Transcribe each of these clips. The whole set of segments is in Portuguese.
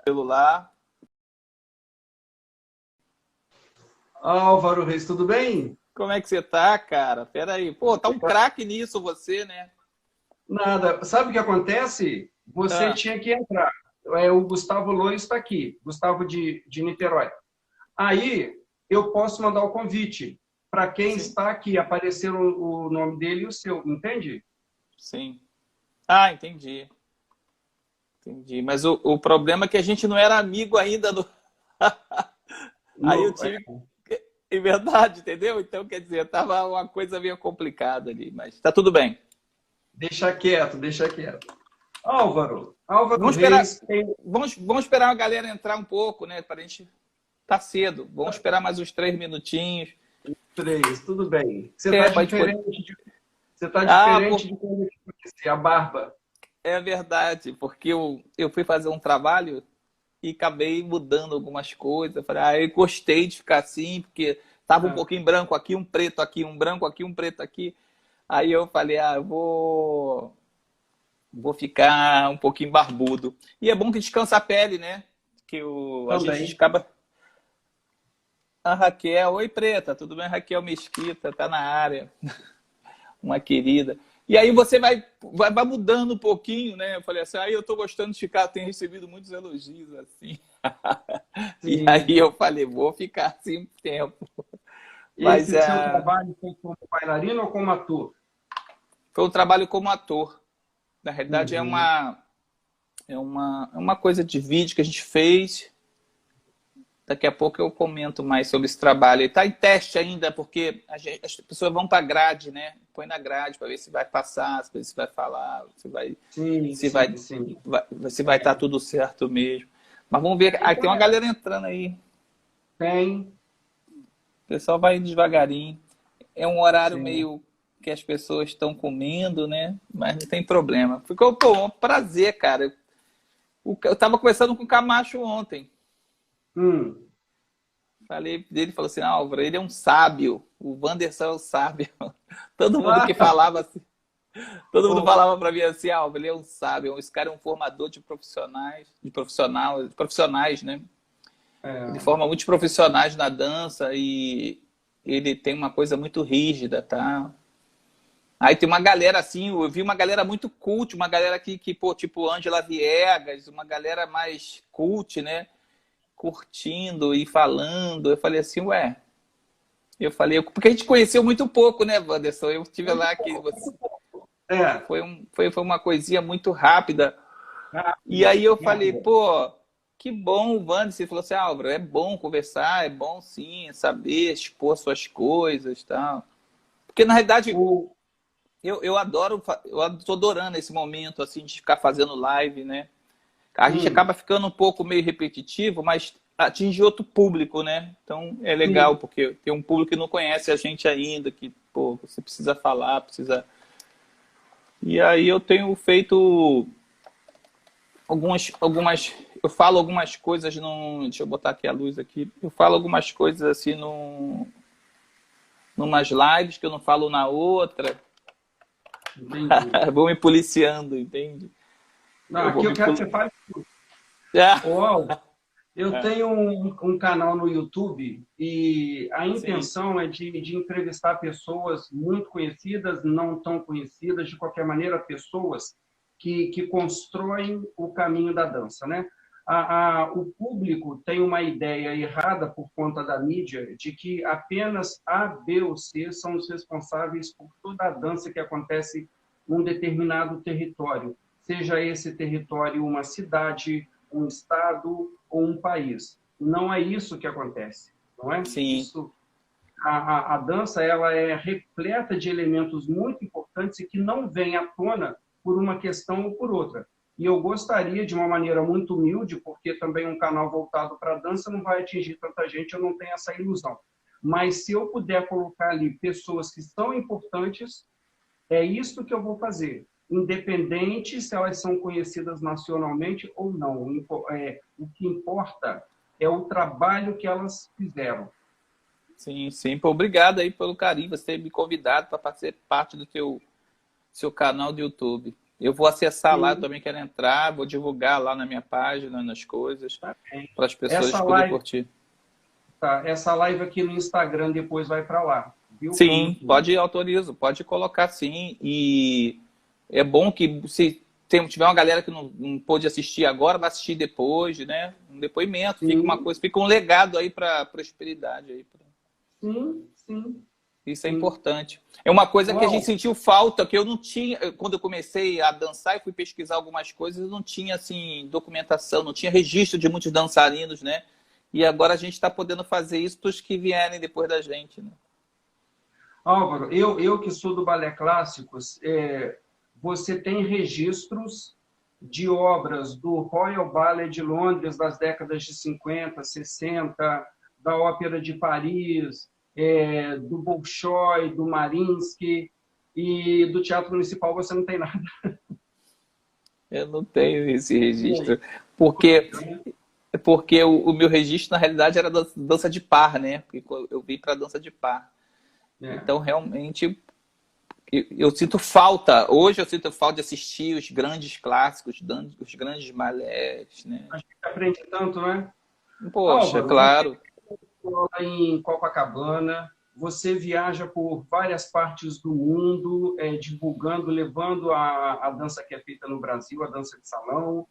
Celular. Álvaro Reis, tudo bem? Como é que você tá, cara? Pera aí. Pô, tá um craque nisso você, né? Nada. Sabe o que acontece? Você Ah, tinha que entrar. O Gustavo Lois está aqui, Gustavo de Niterói. Aí eu posso mandar o convite para quem sim, está aqui, aparecer o nome dele e o seu, entende? sim. Ah, entendi. Entendi. Mas o problema é que a gente não era amigo ainda. Aí eu No, tive. É verdade, entendeu? Então, quer dizer, tava uma coisa meio complicada ali, mas tá tudo bem. deixa quieto, deixa quieto. Álvaro Vamos esperar. Reis tem Vamos esperar a galera entrar um pouco, né? Pra gente. Tá cedo. Vamos esperar mais uns 3 minutinhos. três, tudo bem. Você está É, pra gente poder. diferente você tá Ah, diferente de quando eu te conheci, a barba. é verdade, porque eu fui fazer um trabalho e acabei mudando algumas coisas. Eu falei, eu gostei de ficar assim, porque tava um Ah, pouquinho branco aqui, um preto aqui, um branco aqui, um preto aqui. Aí eu falei, eu vou ficar um pouquinho barbudo. E é bom que descansa a pele, né? Que a gente também. acaba. A Raquel, oi preta, tudo bem? Raquel Mesquita, tá na área, uma querida. E aí você vai mudando um pouquinho, né? Eu falei assim, aí eu tô gostando de ficar, tenho recebido muitos elogios assim. E aí Sim. eu falei, vou ficar assim um tempo. Mas Esse seu trabalho foi como bailarino ou como ator? foi um trabalho como ator. Na realidade Uhum. é uma coisa de vídeo que a gente fez. Daqui a pouco eu comento mais sobre esse trabalho. Ele está em teste ainda, porque as pessoas vão para a grade, né? Põe na grade para ver se vai passar, se vai falar, Sim, se vai, sim, sim. se vai estar tudo certo mesmo. Mas vamos ver. Aí tem uma Então, galera entrando aí. tem, O pessoal vai indo devagarinho. É um horário sim. meio que as pessoas estão comendo, né? Mas não tem problema. Ficou, pô, um prazer, cara. Eu estava conversando com o Camacho ontem. Hum. Falei dele, falou assim, Álvaro, ele é um sábio. O Wanderson é um sábio. Todo mundo que Ah, falava assim, todo mundo ô, falava para mim assim, Álvaro, ele é um sábio. Esse cara é um formador de profissionais, de profissionais, né? Ele é, forma muitos profissionais na dança e ele tem uma coisa muito rígida, tá? Aí tem uma galera assim, eu vi uma galera muito cult, uma galera pô, tipo Ângela Viegas, uma galera mais cult, né? Curtindo e falando. Eu falei assim, ué. Eu falei, porque a gente conheceu muito pouco, né, Wanderson? Eu tive muito lá que pouco, muito pouco. É, foi uma coisinha muito rápida. E rápida, aí eu falei, rápida. pô, que bom o Wanderson. Ele falou assim, Álvaro, é bom conversar, é bom sim, saber expor suas coisas e tal. Porque na realidade O, eu adoro, eu tô adorando esse momento assim de ficar fazendo live, né? A gente hum, acaba ficando um pouco meio repetitivo, mas atinge outro público, né? Então é legal, sim. porque tem um público que não conhece a gente ainda, que, pô, você precisa falar, precisa. E aí eu tenho feito algumas. Eu falo algumas coisas no. Deixa eu botar aqui a luz aqui. Eu falo algumas coisas assim no, numas lives que eu não falo na outra. Entendi. Vou me policiando, entende? Não, Eu vou aqui eu me quero que você policiando. fale. Ô, Álvaro, eu tenho um canal no YouTube e a Sim, intenção é de entrevistar pessoas muito conhecidas, não tão conhecidas, de qualquer maneira, pessoas que constroem o caminho da dança, né? O público tem uma ideia errada por conta da mídia de que apenas A, B ou C são os responsáveis por toda a dança que acontece num determinado território, seja esse território uma cidade, um estado ou um país. Não é isso que acontece, não é? sim. Isso, a dança ela é repleta de elementos muito importantes e que não vêm à tona por uma questão ou por outra. E eu gostaria, de uma maneira muito humilde, porque também um canal voltado para a dança não vai atingir tanta gente, eu não tenho essa ilusão. Mas se eu puder colocar ali pessoas que são importantes, é isso que eu vou fazer, independente se elas são conhecidas nacionalmente ou não. O que importa é o trabalho que elas fizeram. Sim, sim. Pô, obrigado aí pelo carinho, você ter me convidado para fazer parte do seu canal do YouTube. Eu vou acessar lá, eu Sim, também quero entrar, vou divulgar lá na minha página, nas coisas, tá bem. para as pessoas Essa poderem live, curtir. tá, essa live aqui no Instagram depois vai para lá, viu? Para o Sim, YouTube. pode autorizo, pode colocar sim. E é bom que se tiver uma galera que não pôde assistir agora, vai assistir depois, né? Um depoimento, fica uma Sim, coisa, fica um legado aí para a prosperidade aí. sim, sim, Isso é sim. importante. É uma coisa que a gente Bom, sentiu falta, que eu não tinha, quando eu comecei a dançar e fui pesquisar algumas coisas, eu não tinha assim documentação, não tinha registro de muitos dançarinos, né? E agora a gente está podendo fazer isso para os que vierem depois da gente, né? Álvaro, eu que sou do balé clássico, você tem registros de obras do Royal Ballet de Londres das décadas de 50, 60, da Ópera de Paris, do Bolshoi, do Mariinsky, e do Teatro Municipal você não tem nada. Eu não tenho esse E aí? registro, porque porque o meu registro na realidade era dança de par, né? Porque eu vim para dança de par. É. Então realmente eu sinto falta, hoje eu sinto falta de assistir os grandes clássicos, os grandes balés, né? A gente aprende tanto, né? Poxa, Álvaro, você claro. mora em Copacabana, você viaja por várias partes do mundo, divulgando, levando a dança que é feita no Brasil, a dança de salão,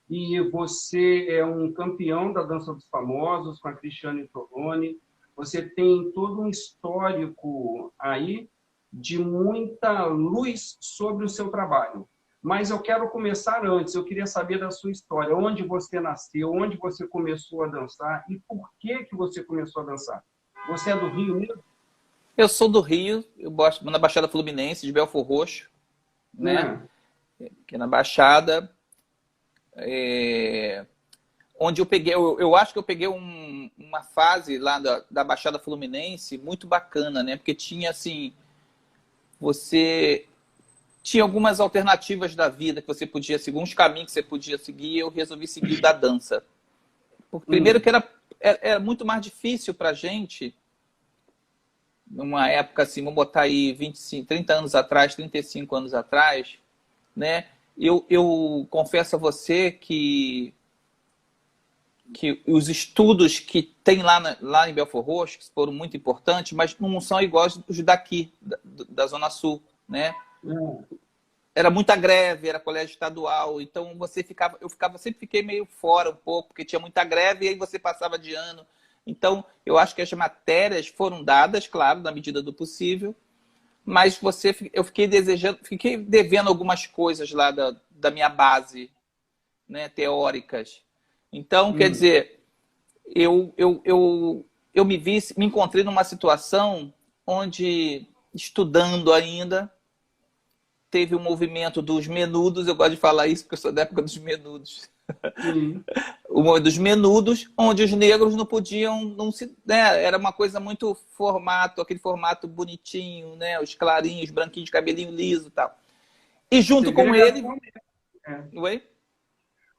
e você é um campeão da dança dos famosos com a Cristiane Torlone. Você tem todo um histórico aí de muita luz sobre o seu trabalho. Mas eu quero começar antes, eu queria saber da sua história, onde você nasceu, onde você começou a dançar e por que que você começou a dançar. Você é do Rio mesmo? Eu sou do Rio, eu gosto na Baixada Fluminense, de Belfor Roxo, né? É. Que é na Baixada, é, onde eu peguei, eu acho que eu peguei uma fase lá da Baixada Fluminense muito bacana, né? Porque tinha assim, você tinha algumas alternativas da vida que você podia seguir, uns caminhos que você podia seguir, e eu resolvi seguir o da dança. Porque, primeiro Hum, que era muito mais difícil para a gente, numa época assim, vamos botar aí 25, 30 anos atrás, 35 anos atrás, né? Eu confesso a você que os estudos que tem lá em Belfor Roxo, que foram muito importantes, mas não são iguais os daqui, da Zona Sul, né? é. Era muita greve, era colégio estadual, então sempre fiquei meio fora um pouco, porque tinha muita greve e aí você passava de ano. Então, eu acho que as matérias foram dadas, claro, na medida do possível, mas eu fiquei desejando, fiquei devendo algumas coisas lá da minha base, né, teóricas. Então, quer Hum, dizer, eu me encontrei numa situação onde, estudando ainda, teve um movimento dos menudos, eu gosto de falar isso porque eu sou da época dos menudos. sim. O movimento dos menudos, onde os negros não podiam, né, era uma coisa muito formato, aquele formato bonitinho, né, os clarinhos, branquinhos, cabelinho liso e tal. E junto com ele, Segregação mesmo. É. oi?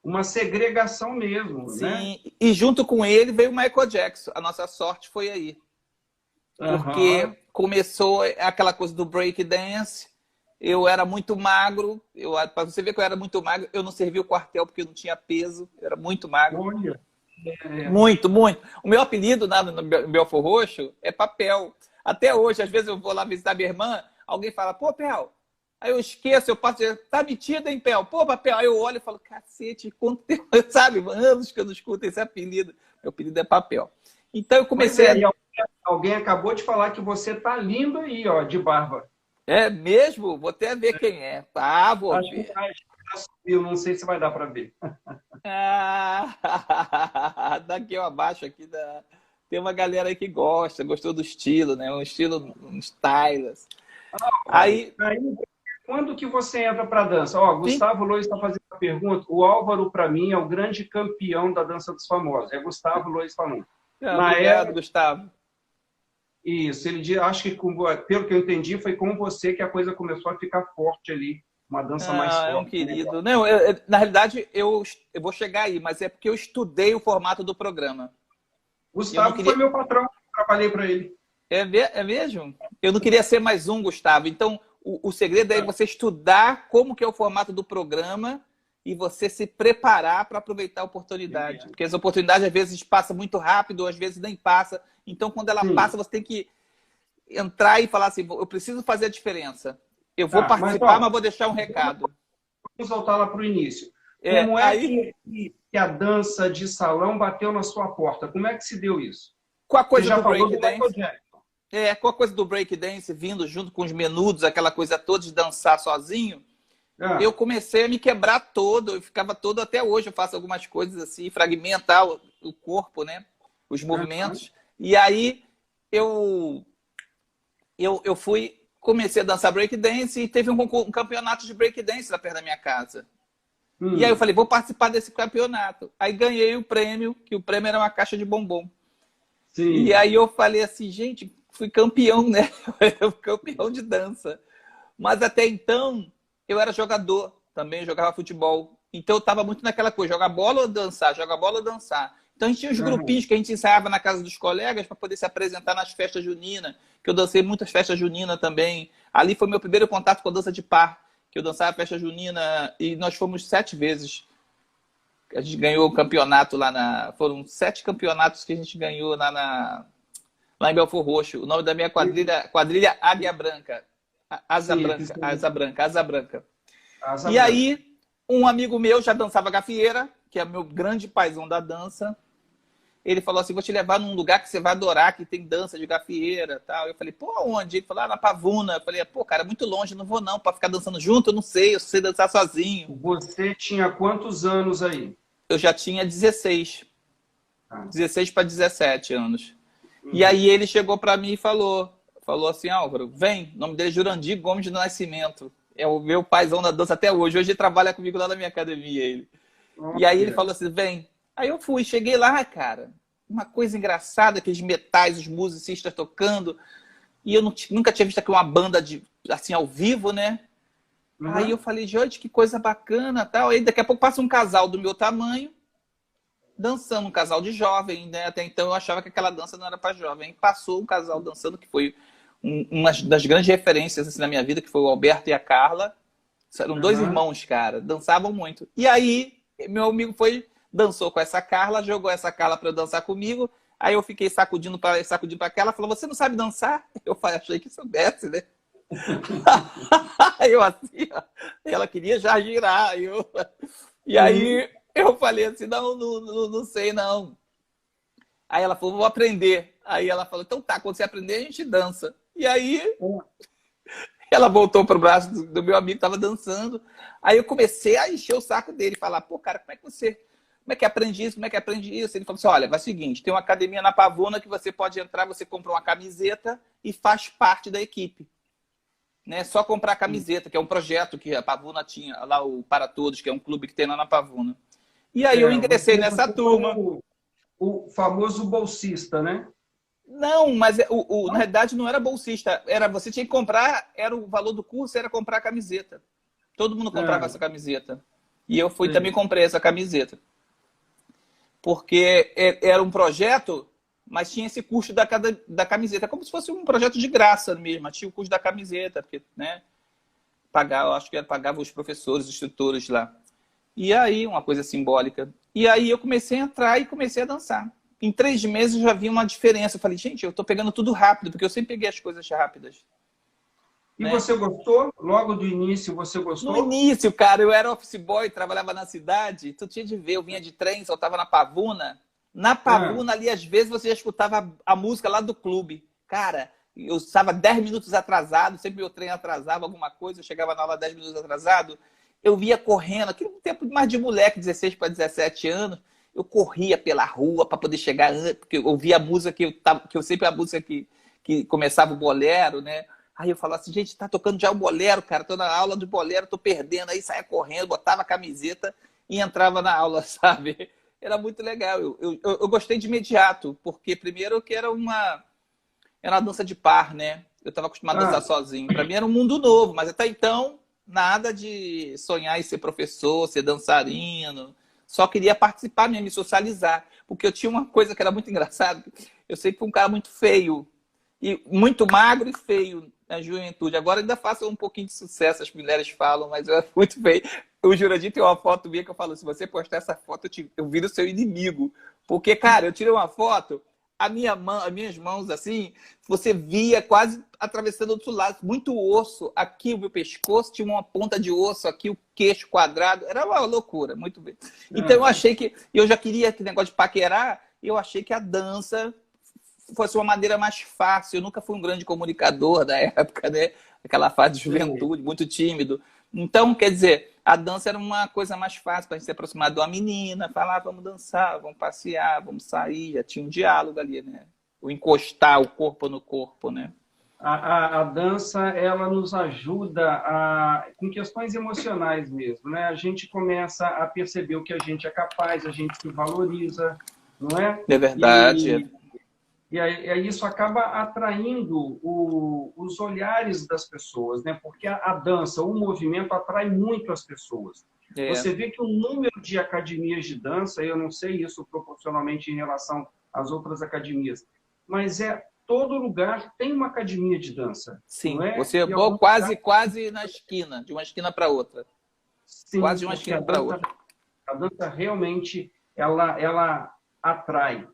Uma segregação mesmo, né? Sim, e junto com ele veio o Michael Jackson. A nossa sorte foi aí, Aham. porque começou aquela coisa do break dance. Eu era muito magro, para você ver que eu era muito magro, eu não servia o quartel porque eu não tinha peso, eu era muito magro. Olha. É. Muito, muito. O meu apelido no Belfor Roxo é Papel. Até hoje, às vezes eu vou lá visitar minha irmã, alguém fala, pô, Pel. Aí eu esqueço, eu passo, tá metida, hein, Pel? Pô, Papel. Aí eu olho e falo, cacete, quanto tempo, sabe? Anos que eu não escuto esse apelido. Meu apelido é Papel. Então eu Pois comecei é, a... e alguém acabou de falar que você tá lindo aí, ó, de barba. É mesmo? Vou até ver quem é. Ah, vou Acho que ver. já subiu, não sei se vai dar para ver. Ah, daqui eu abaixo aqui tem uma galera aí que gostou do estilo, né? Um estilo, um stylus. Álvaro, Aí, aí, quando que você entra para a dança? Ó, sim, Gustavo Lois está fazendo a pergunta. O Álvaro, para mim, é o grande campeão da dança dos famosos. É Gustavo Lois falando. Na obrigado, era, Gustavo. isso, ele diz, acho que, pelo que eu entendi, foi com você que a coisa começou a ficar forte ali. Uma dança mais Ah, é um forte. querido. Não, na realidade, eu vou chegar aí, mas é porque eu estudei o formato do programa. Eu não Gustavo foi queria. meu patrão, trabalhei para ele. É mesmo? Eu não queria ser mais um, Gustavo. Então, O segredo é você estudar como que é o formato do programa e você se preparar para aproveitar a oportunidade. Porque as oportunidades, às vezes, passam muito rápido, ou às vezes nem passa. Então, quando ela passa, você tem que entrar e falar assim, eu preciso fazer a diferença. Eu vou participar, mas vou deixar um recado. Vamos voltar lá para o início. Como é que a dança de salão bateu na sua porta? Como é que se deu isso? Com a coisa do breakdance. Com a coisa do breakdance, vindo junto com os menudos, aquela coisa toda de dançar sozinho, eu comecei a me quebrar todo, eu ficava todo, até hoje eu faço algumas coisas assim, fragmentar o corpo, né? Os movimentos. E aí eu comecei a dançar breakdance e teve um campeonato de breakdance lá perto da minha casa. E aí eu falei, vou participar desse campeonato. Aí ganhei o prêmio, que o prêmio era uma caixa de bombom. Sim. E aí eu falei assim, gente, fui campeão, né? Eu fui campeão de dança. Mas até então, eu era jogador também, jogava futebol. Então eu estava muito naquela coisa, jogar bola ou dançar, jogar bola ou dançar. Então a gente tinha uns grupinhos que a gente ensaiava na casa dos colegas para poder se apresentar nas festas juninas, que eu dancei muitas festas juninas também. Ali foi meu primeiro contato com a dança de par, que eu dançava a festa junina e nós fomos 7 vezes. A gente ganhou o campeonato lá Foram 7 campeonatos que a gente ganhou lá em Belford Roxo. O nome da minha quadrilha Águia Branca. Asa Branca. E aí, um amigo meu já dançava gafieira, que é meu grande paizão da dança. Ele falou assim, vou te levar num lugar que você vai adorar, que tem dança de gafieira e tal. Eu falei, pô, onde? Ele falou, na Pavuna. Eu falei, pô, cara, é muito longe, não vou não, para ficar dançando junto, eu sei dançar sozinho. Você tinha quantos anos aí? Eu já tinha 16. 16 para 17 anos. E aí ele chegou para mim e falou assim, Álvaro, vem, o nome dele é Jurandir Gomes do Nascimento. É o meu paizão da dança até hoje. Hoje ele trabalha comigo lá na minha academia, ele. E aí ele falou assim, vem. Aí eu fui, cheguei lá, cara, uma coisa engraçada, aqueles metais, os musicistas tocando, e eu nunca tinha visto aqui uma banda assim, ao vivo, né? Aí eu falei, gente, que coisa bacana, tal. Aí daqui a pouco passa um casal do meu tamanho, dançando, um casal de jovem, né? Até então eu achava que aquela dança não era para jovem. Aí passou um casal dançando, que foi uma das grandes referências assim, na minha vida, que foi o Alberto e a Carla. Eram 2 irmãos, cara, dançavam muito. E aí, meu amigo dançou com essa Carla, jogou essa Carla para dançar comigo. Aí eu fiquei sacudindo para aquela, falou, você não sabe dançar? Eu falei, achei que soubesse, né? Eu assim, ó, ela queria já girar. E aí eu falei assim, não sei não. Aí ela falou, vou aprender. Aí ela falou, então tá, quando você aprender a gente dança. E aí ela voltou pro braço do meu amigo que tava dançando. Aí eu comecei a encher o saco dele, falar, pô, cara, como é que aprende isso? Como é que aprende isso? Ele falou assim, olha, vai o seguinte, tem uma academia na Pavuna que você pode entrar, você compra uma camiseta e faz parte da equipe. Né? Só comprar a camiseta, que é um projeto que a Pavuna tinha, lá o Para Todos, que é um clube que tem lá na Pavuna. E aí eu ingressei nessa turma. O famoso bolsista, né? Não, mas na realidade não era bolsista. Você tinha que comprar, era o valor do curso, era comprar a camiseta. Todo mundo comprava essa camiseta. E eu também comprei essa camiseta. Porque era um projeto, mas tinha esse custo da camiseta, como se fosse um projeto de graça mesmo. Tinha o custo da camiseta, porque, né, eu acho que pagava os professores, os instrutores lá. E aí, uma coisa simbólica. E aí eu comecei a entrar e comecei a dançar. Em 3 meses eu já vi uma diferença. Eu falei, gente, eu tô pegando tudo rápido, porque eu sempre peguei as coisas rápidas. E né? Você gostou? Logo do início você gostou? No início, cara, eu era office boy, trabalhava na cidade. Tu tinha de ver, eu vinha de trem, soltava na Pavuna. Na Pavuna, ali, às vezes, você já escutava a música lá do clube. Cara, eu estava 10 minutos atrasado, sempre meu trem atrasava alguma coisa, eu chegava na aula 10 minutos atrasado. Eu via correndo, aquele tempo mais de moleque, 16 para 17 anos. Eu corria pela rua para poder chegar, porque eu ouvia a música que eu sempre a música que começava o bolero, né? Aí eu falava assim, gente, tá tocando já o bolero, cara, tô na aula do bolero, tô perdendo. Aí saia correndo, botava a camiseta e entrava na aula, sabe? Era muito legal. Eu gostei de imediato, porque primeiro que era uma dança de par, né? Eu estava acostumado a dançar sozinho. Para mim era um mundo novo, mas até então, nada de sonhar em ser professor, ser dançarino. Só queria participar mesmo, me socializar. Porque eu tinha uma coisa que era muito engraçada. Eu sempre fui um cara muito feio. E muito magro e feio. na juventude. Agora ainda faço um pouquinho de sucesso, as mulheres falam, mas eu muito bem. O Jurandir tem uma foto minha que eu falo, se você postar essa foto, eu viro seu inimigo. Porque, cara, eu tirei uma foto, as minhas mãos, assim, você via quase atravessando do outro lado, muito osso. Aqui o meu pescoço tinha uma ponta de osso, aqui o queixo quadrado. Era uma loucura, muito bem. Então eu achei que, eu já queria aquele negócio de paquerar, eu achei que a dança fosse uma maneira mais fácil. Eu nunca fui um grande comunicador da época, né? Aquela fase de juventude, muito tímido. Então, quer dizer, a dança era uma coisa mais fácil para a gente se aproximar de uma menina, falar, vamos dançar, vamos passear, vamos sair. Já tinha um diálogo ali, né? O encostar o corpo no corpo, né? A dança, ela nos ajuda com questões emocionais mesmo, né? A gente começa a perceber o que a gente é capaz, a gente se valoriza, não é? É verdade. E aí isso acaba atraindo os olhares das pessoas, né? Porque a dança, o movimento atrai muito as pessoas. É. Você vê que o número de academias de dança, eu não sei isso proporcionalmente em relação às outras academias, mas todo lugar tem uma academia de dança. Sim, não é? você vou quase na esquina, de uma esquina para outra. Sim, quase de uma esquina para outra. A dança realmente, ela atrai.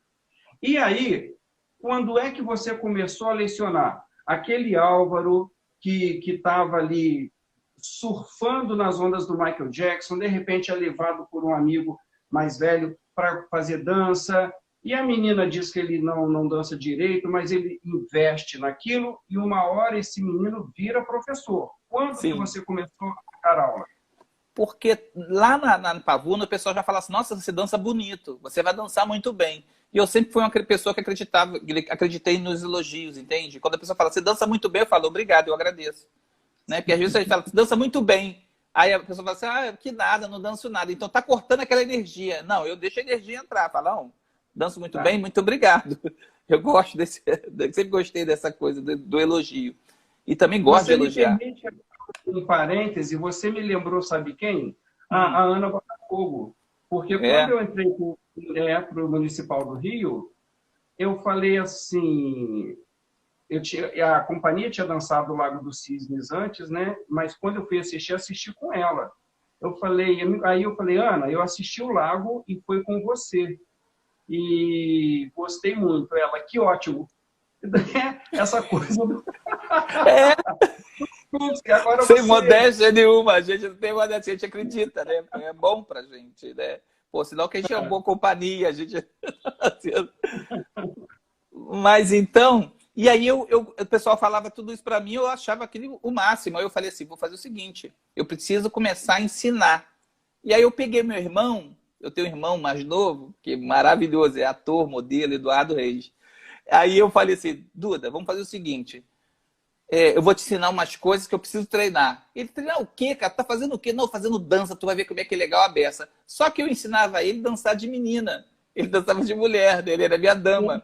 E aí, quando é que você começou a lecionar? Aquele Álvaro que estava ali surfando nas ondas do Michael Jackson, de repente é levado por um amigo mais velho para fazer dança, e a menina diz que ele não dança direito, mas ele investe naquilo, e uma hora esse menino vira professor. Quando que você começou a dar aula? Porque lá na Pavuna o pessoal já fala assim, nossa, você dança bonito, você vai dançar muito bem. E eu sempre fui uma pessoa que acreditei nos elogios, entende? Quando a pessoa fala, você dança muito bem, eu falo, obrigado, eu agradeço. Né? Porque às vezes a gente fala, você dança muito bem. Aí a pessoa fala assim, que nada, não danço nada. Então tá cortando aquela energia. Não, eu deixo a energia entrar. Fala, não, danço muito bem, muito obrigado. Eu gosto sempre gostei dessa coisa do elogio. E também gosto de elogiar. Um parêntese, você me lembrou, sabe quem? A Ana Botafogo. Porque quando eu entrei para o Municipal do Rio, eu falei assim, a companhia tinha dançado o Lago dos Cisnes antes, né? Mas quando eu fui assisti com ela. Aí eu falei, Ana, eu assisti o Lago e foi com você. E gostei muito. Ela, que ótimo. Essa coisa do... Agora sem modéstia nenhuma, a gente não tem modéstia, a gente acredita, né? É bom pra gente, né? Pô, senão que a gente é uma boa companhia, a gente... Mas então, e aí o pessoal falava tudo isso pra mim, eu achava aquilo o máximo. Aí eu falei assim, vou fazer o seguinte, eu preciso começar a ensinar. E aí eu peguei meu irmão, eu tenho um irmão mais novo, que é maravilhoso, é ator, modelo, Eduardo Reis. Aí eu falei assim, Duda, vamos fazer o seguinte, eu vou te ensinar umas coisas que eu preciso treinar. Ele, treinar o quê, cara? Tá fazendo o quê? Não, fazendo dança, tu vai ver como é que é legal a beça. Só que eu ensinava ele a dançar de menina. Ele dançava de mulher, ele era minha dama.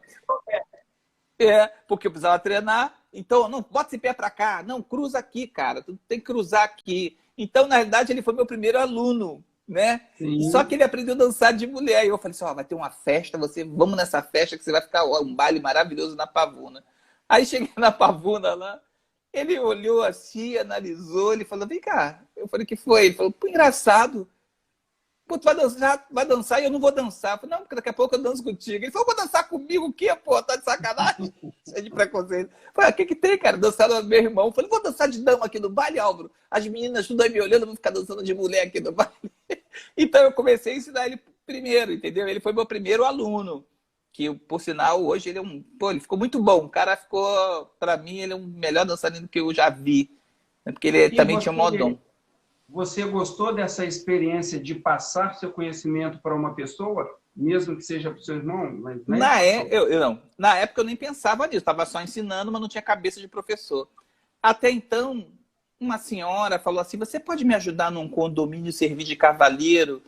Porque eu precisava treinar. Então, não, bota esse pé pra cá. Não, cruza aqui, cara. Tu tem que cruzar aqui. Então, na realidade, ele foi meu primeiro aluno, né? Só que ele aprendeu a dançar de mulher. E eu falei assim, vai ter uma festa, vamos nessa festa que você vai ficar um baile maravilhoso na Pavuna. Aí cheguei na Pavuna lá, ele olhou assim, analisou, ele falou, vem cá. Eu falei, o que foi? Ele falou, pô, engraçado. Pô, tu vai dançar e eu não vou dançar. Eu falei, não, porque daqui a pouco eu danço contigo. Ele falou, vou dançar comigo o quê, pô? Tá de sacanagem? Cheio de preconceito. Eu falei, o que tem, cara? Dançar no meu irmão. Eu falei, vou dançar de dama aqui no baile, Álvaro. As meninas tudo aí me olhando, eu vou ficar dançando de mulher aqui no baile. Então eu comecei a ensinar ele primeiro, entendeu? Ele foi meu primeiro aluno. Que, por sinal, hoje ele ele ficou muito bom. O cara ficou, para mim, ele é o melhor dançarino que eu já vi. Porque ele também tinha um modão. Você gostou dessa experiência de passar seu conhecimento para uma pessoa, mesmo que seja para o seu irmão? Mas, né? Na época eu nem pensava nisso. Estava só ensinando, mas não tinha cabeça de professor. Até então, uma senhora falou assim, você pode me ajudar num condomínio servir de cavalheiro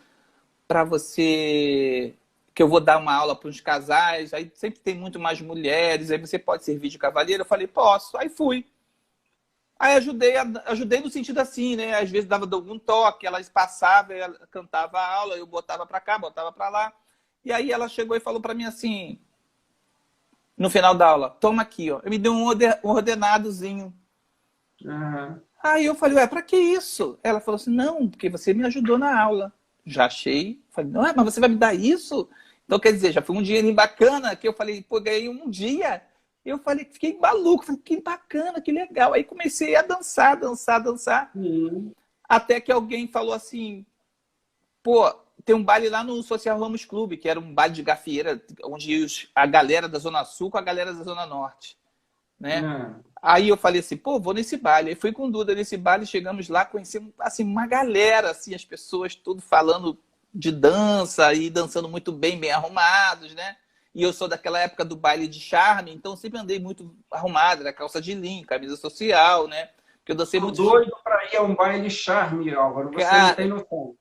para você... que eu vou dar uma aula para os casais, aí sempre tem muito mais mulheres, aí você pode servir de cavalheiro? Eu falei, posso. Aí fui. Aí ajudei no sentido assim, né? Às vezes dava algum toque, elas passavam, ela cantava a aula, eu botava para cá, botava para lá. E aí ela chegou e falou para mim assim, no final da aula, toma aqui, ó. Eu me deu um ordenadozinho. Aham. Aí eu falei, ué, pra que isso? Ela falou assim, não, porque você me ajudou na aula. Já achei. Falei, não, mas você vai me dar isso? Então, quer dizer, já foi um dinheirinho bacana, que eu falei, pô, ganhei um dia. Eu falei, fiquei maluco, falei, que bacana, que legal. Aí comecei a dançar, dançar, dançar. Sim. Até que alguém falou assim, pô, tem um baile lá no Social Ramos Clube, que era um baile de gafieira, onde a galera da Zona Sul com a galera da Zona Norte, né? Ah, Aí eu falei assim, pô, vou nesse baile. Aí fui com o Duda nesse baile, chegamos lá, conhecemos assim, uma galera, assim, as pessoas tudo falando de dança e dançando muito bem, bem arrumados, né? E eu sou daquela época do baile de charme, então sempre andei muito arrumado, era calça de linho, camisa social, né? Porque eu dancei tô muito. doido para ir a um baile charme, Álvaro. Você não tem Cara, noção.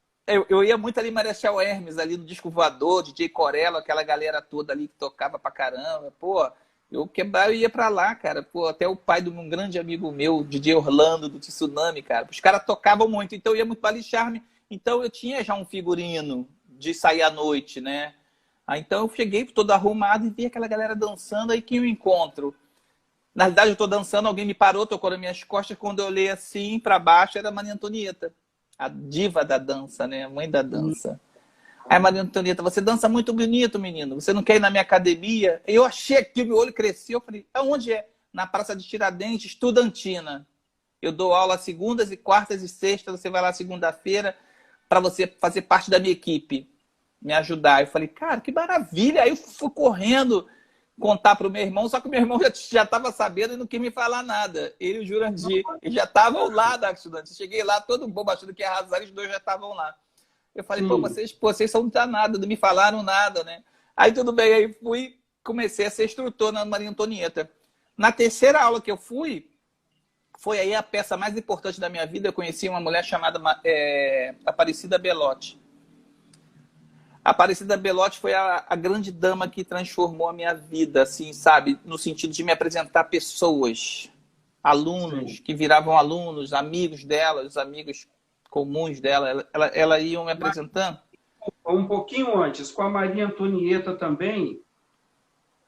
eu ia muito ali em Marechal Hermes, ali no Disco Voador, DJ Corella, aquela galera toda ali que tocava pra caramba. Pô, eu ia pra lá, cara. Pô, até o pai de um grande amigo meu, DJ Orlando, do Tsunami, cara. Os caras tocavam muito, então eu ia muito pra ali charme. Então eu tinha já um figurino de sair à noite, né? Aí, então eu cheguei todo arrumado e vi aquela galera dançando, aí que eu encontro. Na verdade, eu tô dançando, alguém me parou, tocou nas minhas costas, quando eu olhei assim pra baixo, era a Maria Antonieta, a diva da dança, né? A mãe da dança. Aí, Maria Antonieta, você dança muito bonito, menino. Você não quer ir na minha academia? Eu achei que o meu olho cresceu. Eu falei, aonde é? Na Praça de Tiradentes, Estudantina. Eu dou aula segundas e quartas e sextas. Você vai lá segunda-feira para você fazer parte da minha equipe, me ajudar. Eu falei, cara, que maravilha. Aí eu fui correndo contar para o meu irmão, só que o meu irmão já estava sabendo e não quis me falar nada. Ele e o Jurandir, eles já estavam lá da estudante. Cheguei lá todo bobo, achando que ia arrasar, os dois já estavam lá. Eu falei, pô, Sim. vocês são danados, não me falaram nada, né? Aí tudo bem, aí fui, comecei a ser instrutor na Maria Antonieta. Na terceira aula que eu fui, foi aí a peça mais importante da minha vida. Eu conheci uma mulher chamada Aparecida Belotti. A Aparecida Belotti foi a grande dama que transformou a minha vida, assim, sabe? No sentido de me apresentar pessoas, alunos, Sim. que viravam alunos, amigos dela, os amigos comuns dela. Ela iam me Mas apresentando. um pouquinho antes, com a Maria Antonieta também,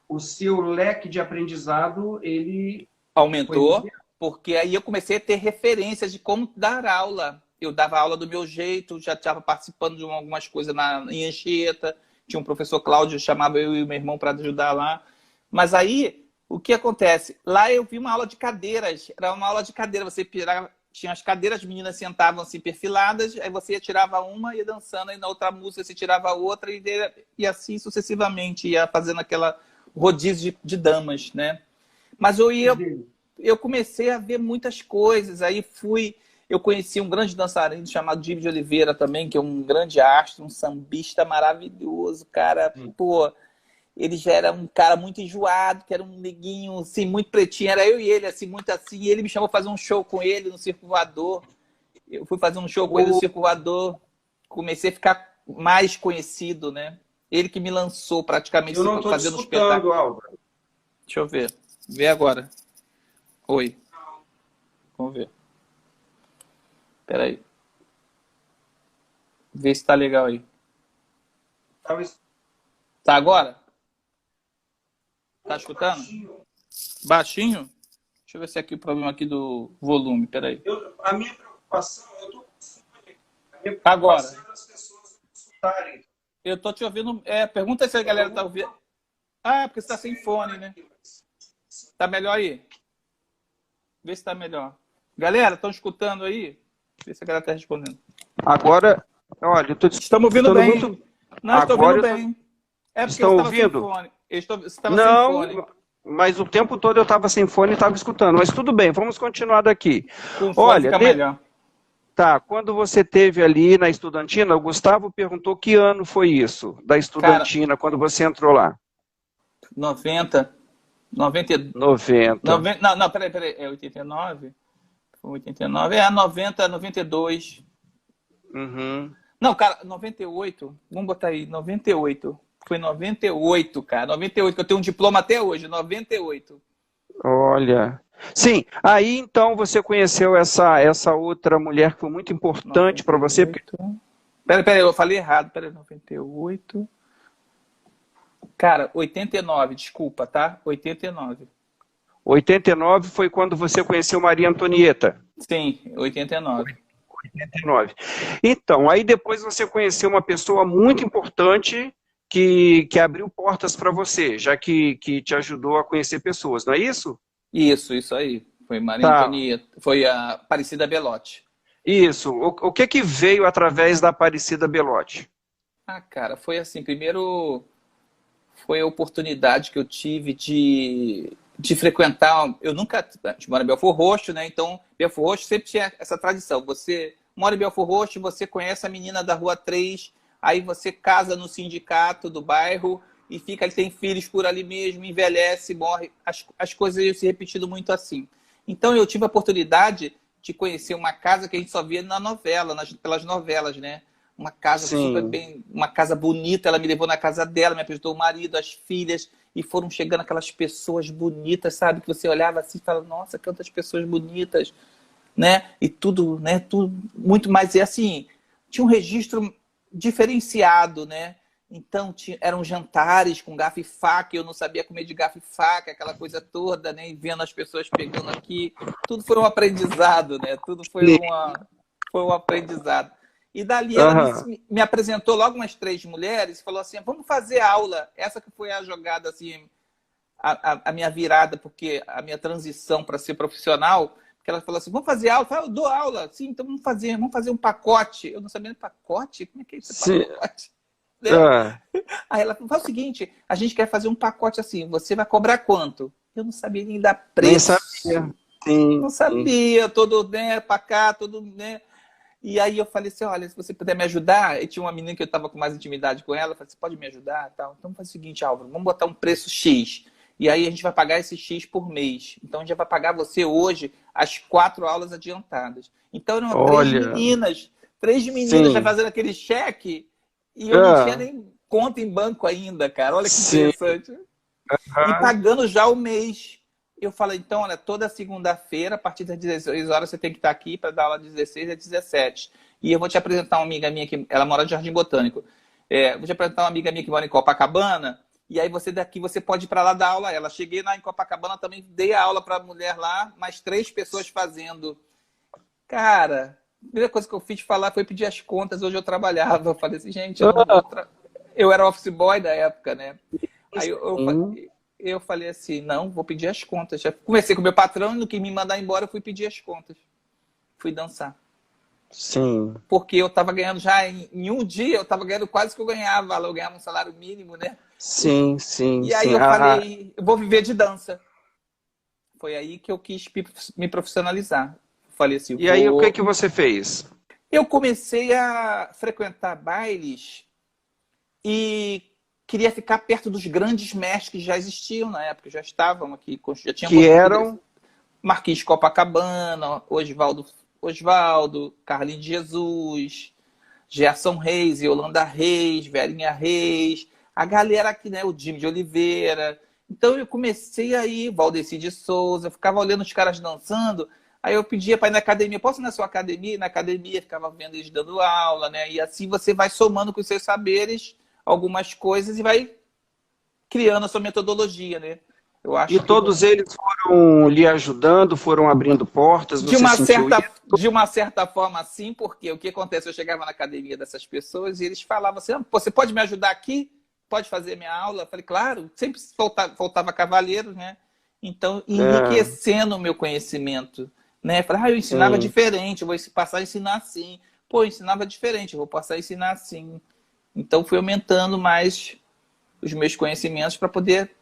o seu leque de aprendizado, ele foi Aumentou, liberado. porque aí eu comecei a ter referências de como dar aula. Eu dava aula do meu jeito, já estava participando de algumas coisas em Anchieta, tinha um professor Cláudio, chamava eu e o meu irmão para ajudar lá. Mas aí, o que acontece? Lá eu vi uma aula de cadeiras, era uma aula de cadeira, você pirava, tinha as cadeiras, as meninas sentavam assim perfiladas, aí você tirava uma, ia dançando, e na outra música você tirava outra, e assim sucessivamente, ia fazendo aquela rodízio de damas, né? Mas eu comecei a ver muitas coisas. Aí eu conheci um grande dançarino chamado Divo de Oliveira também, que é um grande astro, um sambista maravilhoso, cara. Sim. Pô, ele já era um cara muito enjoado, que era um neguinho, assim, muito pretinho. Era eu e ele, assim, muito assim. E ele me chamou para fazer um show com ele no Circo Voador. Eu fui fazer um show com ele no O, Circo Voador. Comecei a ficar mais conhecido, né? Ele que me lançou praticamente eu não estou te fazendo um espetáculo. escutando, Álvaro. Deixa eu ver. Vê agora. Oi. Vamos ver. Peraí. Vê se tá legal aí. Estava Tá agora? Tá muito escutando? baixinho. Baixinho? Deixa eu ver se é aqui o problema aqui do volume. Peraí. A minha preocupação, eu estou com fone. A minha Agora. preocupação é das pessoas não escutarem. Eu tô te ouvindo. Pergunta se a galera tá ouvindo. Ah, porque você tá sem fone, né? Tá melhor aí? Vê se tá melhor. Galera, estão escutando aí? Vê se a galera tá respondendo. Agora, olha, eu estou Estamos ouvindo escutando bem. muito. Não, estou Agora ouvindo eu tô... bem. É porque você Estão estava sem ouvindo? fone. Você estava sem fone. Não, mas o tempo todo eu estava sem fone e estava escutando. Mas tudo bem, vamos continuar daqui. Com fone Olha, fica melhor. tá, quando você teve ali na Estudantina, o Gustavo perguntou que ano foi isso, da Cara, Estudantina, quando você entrou lá? 90, 90, 90. 90 não, peraí, é 89? Foi 89, 90, 92. Uhum. Não, cara, 98, vamos botar aí, 98. Foi 98, cara, 98, que eu tenho um diploma até hoje, 98. Olha. Sim, aí então você conheceu essa outra mulher que foi muito importante para você, porque 98. Peraí, eu falei errado, peraí, 98. Cara, 89, desculpa, tá? 89. 89 foi quando você conheceu Maria Antonieta. Sim, 89. 89. Então, aí depois você conheceu uma pessoa muito importante que abriu portas para você, já que te ajudou a conhecer pessoas, não é isso? Isso aí. Foi Maria Tá. Antonieta. Foi a Aparecida Belotti. Isso. O que que veio através da Aparecida Belotti? Ah, cara, foi assim. Primeiro, foi a oportunidade que eu tive de frequentar. Eu nunca. A gente mora em Belford Roxo, né? Então, Belford Roxo sempre tinha essa tradição. Você mora em Belford Roxo, você conhece a menina da Rua 3, aí você casa no sindicato do bairro e fica, ele tem filhos por ali mesmo, envelhece, morre. As coisas iam se repetindo muito assim. Então, eu tive a oportunidade de conhecer uma casa que a gente só via na novela, pelas novelas, né? Uma casa super Sim. bem, uma casa bonita. Ela me levou na casa dela, me apresentou o marido, as filhas, e foram chegando aquelas pessoas bonitas, sabe? Que você olhava assim e falava, nossa, quantas pessoas bonitas, né? E tudo, né? Tudo muito mais. E assim, tinha um registro diferenciado, né? Então, eram jantares com garfo e faca, eu não sabia comer de garfo e faca, aquela coisa toda, né? E vendo as pessoas pegando aqui. Tudo foi um aprendizado, né? Tudo foi um aprendizado. E dali ela Aham. me apresentou logo umas 3 mulheres e falou assim: vamos fazer aula. Essa que foi a jogada, assim, a minha virada, porque a minha transição para ser profissional. Porque ela falou assim: vamos fazer aula? Eu falei, eu dou aula. Sim, então vamos fazer um pacote. Eu não sabia pacote? Como é que é esse Sim. pacote? Né? Ah, Aí ela falou: faz o seguinte, a gente quer fazer um pacote assim, você vai cobrar quanto? Eu não sabia nem dar nem preço. sabia. Sim, Não sim. sabia, todo, né, para cá, todo, né? E aí eu falei assim, olha, se você puder me ajudar, e tinha uma menina que eu estava com mais intimidade com ela, eu falei, você pode me ajudar? Tal. Então faz o seguinte, Álvaro, vamos botar um preço X. E aí a gente vai pagar esse X por mês. Então a gente vai pagar você hoje as 4 aulas adiantadas. Então eram Olha, três meninas já sim. fazendo aquele cheque, e eu não tinha Ah, nem conta em banco ainda, cara. Olha que sim. interessante. E Ah, pagando já o mês. Eu falei, então, olha, toda segunda-feira, a partir das 16 horas, você tem que estar aqui para dar aula de 16 a 17. E eu vou te apresentar uma amiga minha que ela mora no Jardim Botânico. Vou te apresentar uma amiga minha que mora em Copacabana. E aí você daqui você pode ir para lá dar aula a ela. Cheguei lá em Copacabana, também dei a aula para a mulher lá, mais 3 pessoas fazendo. Cara, a primeira coisa que eu fiz falar foi pedir as contas. Hoje eu trabalhava. Eu falei assim, gente, eu não vou. ah, Eu era office boy da época, né? Aí sim. eu falei assim, não, vou pedir as contas. Já conversei com o meu patrão, no que me mandar embora, eu fui pedir as contas. Fui dançar. Sim. Porque eu estava ganhando já, em um dia, eu estava ganhando quase que eu ganhava. Eu ganhava um salário mínimo, né? Sim, sim, E aí sim. eu falei, eu vou viver de dança. Foi aí que eu quis me profissionalizar. Falei assim, E aí, o que que vou... você fez? Eu comecei a frequentar bailes e queria ficar perto dos grandes mestres que já existiam na época, já estavam aqui, já tinham Que construído eram? Marquinhos Copacabana, Osvaldo, Carlinhos de Jesus, Gerson Reis, Yolanda Reis, Verinha Reis, a galera aqui, né, o Jimmy de Oliveira. Então eu comecei aí, Valdeci de Souza, eu ficava olhando os caras dançando, aí eu pedia para ir na academia, posso ir na sua academia? Na academia, ficava vendo eles dando aula, né? E assim você vai somando com os seus saberes algumas coisas e vai criando a sua metodologia, né? Eu E acho que todos eles foram lhe ajudando, foram abrindo portas, você sentiu isso? de uma certa forma, sim, porque o que acontece? Eu chegava na academia dessas pessoas e eles falavam assim: ah, você pode me ajudar aqui? Pode fazer minha aula? Eu falei, claro, sempre faltava cavaleiro, né? Então, É, enriquecendo o meu conhecimento, né? Eu falei, eu ensinava sim. diferente, eu vou passar a ensinar assim. Pô, eu ensinava diferente, eu vou passar a ensinar assim. Então, fui aumentando mais os meus conhecimentos para poder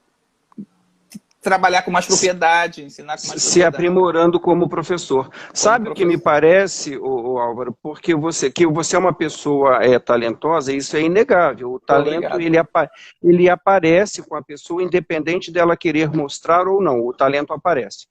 trabalhar com mais propriedade, ensinar com mais Se propriedade, aprimorando como professor. como Sabe o que me professor. parece, Álvaro? Porque você é uma pessoa talentosa, isso é inegável. O talento, Obrigado. ele aparece com a pessoa, independente dela querer mostrar ou não, o talento aparece.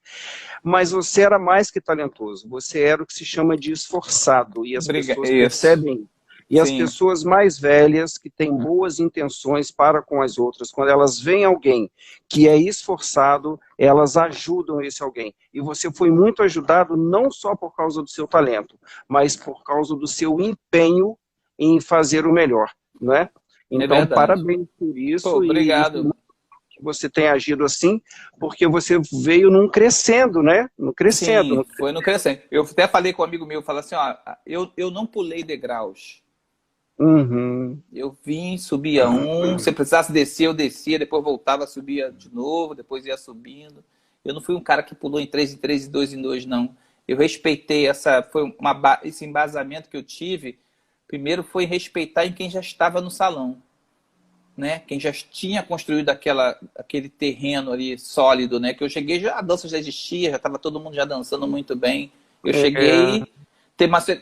Mas você era mais que talentoso, você era o que se chama de esforçado, e as Obrigado. pessoas Isso. percebem. E as Sim, pessoas mais velhas, que têm boas intenções para com as outras, quando elas veem alguém que é esforçado, elas ajudam esse alguém. E você foi muito ajudado não só por causa do seu talento, mas por causa do seu empenho em fazer o melhor, não é? é Então, verdade. parabéns por Pô, isso e obrigado. que você tenha agido assim, porque você veio num crescendo, né? No crescendo. Sim, foi no crescendo. Eu até falei com um amigo meu, falei assim, ó, eu não pulei degraus. Uhum. Eu vim, subia um, se precisasse descer, eu descia, depois voltava, subia de novo, depois ia subindo. Eu não fui um cara que pulou em três, em dois, não. Eu respeitei esse embasamento que eu tive. Primeiro foi respeitar em quem já estava no salão, né? Quem já tinha construído aquele terreno ali sólido, né? Que eu cheguei, a dança já existia, já estava todo mundo já dançando muito bem. Eu É. cheguei,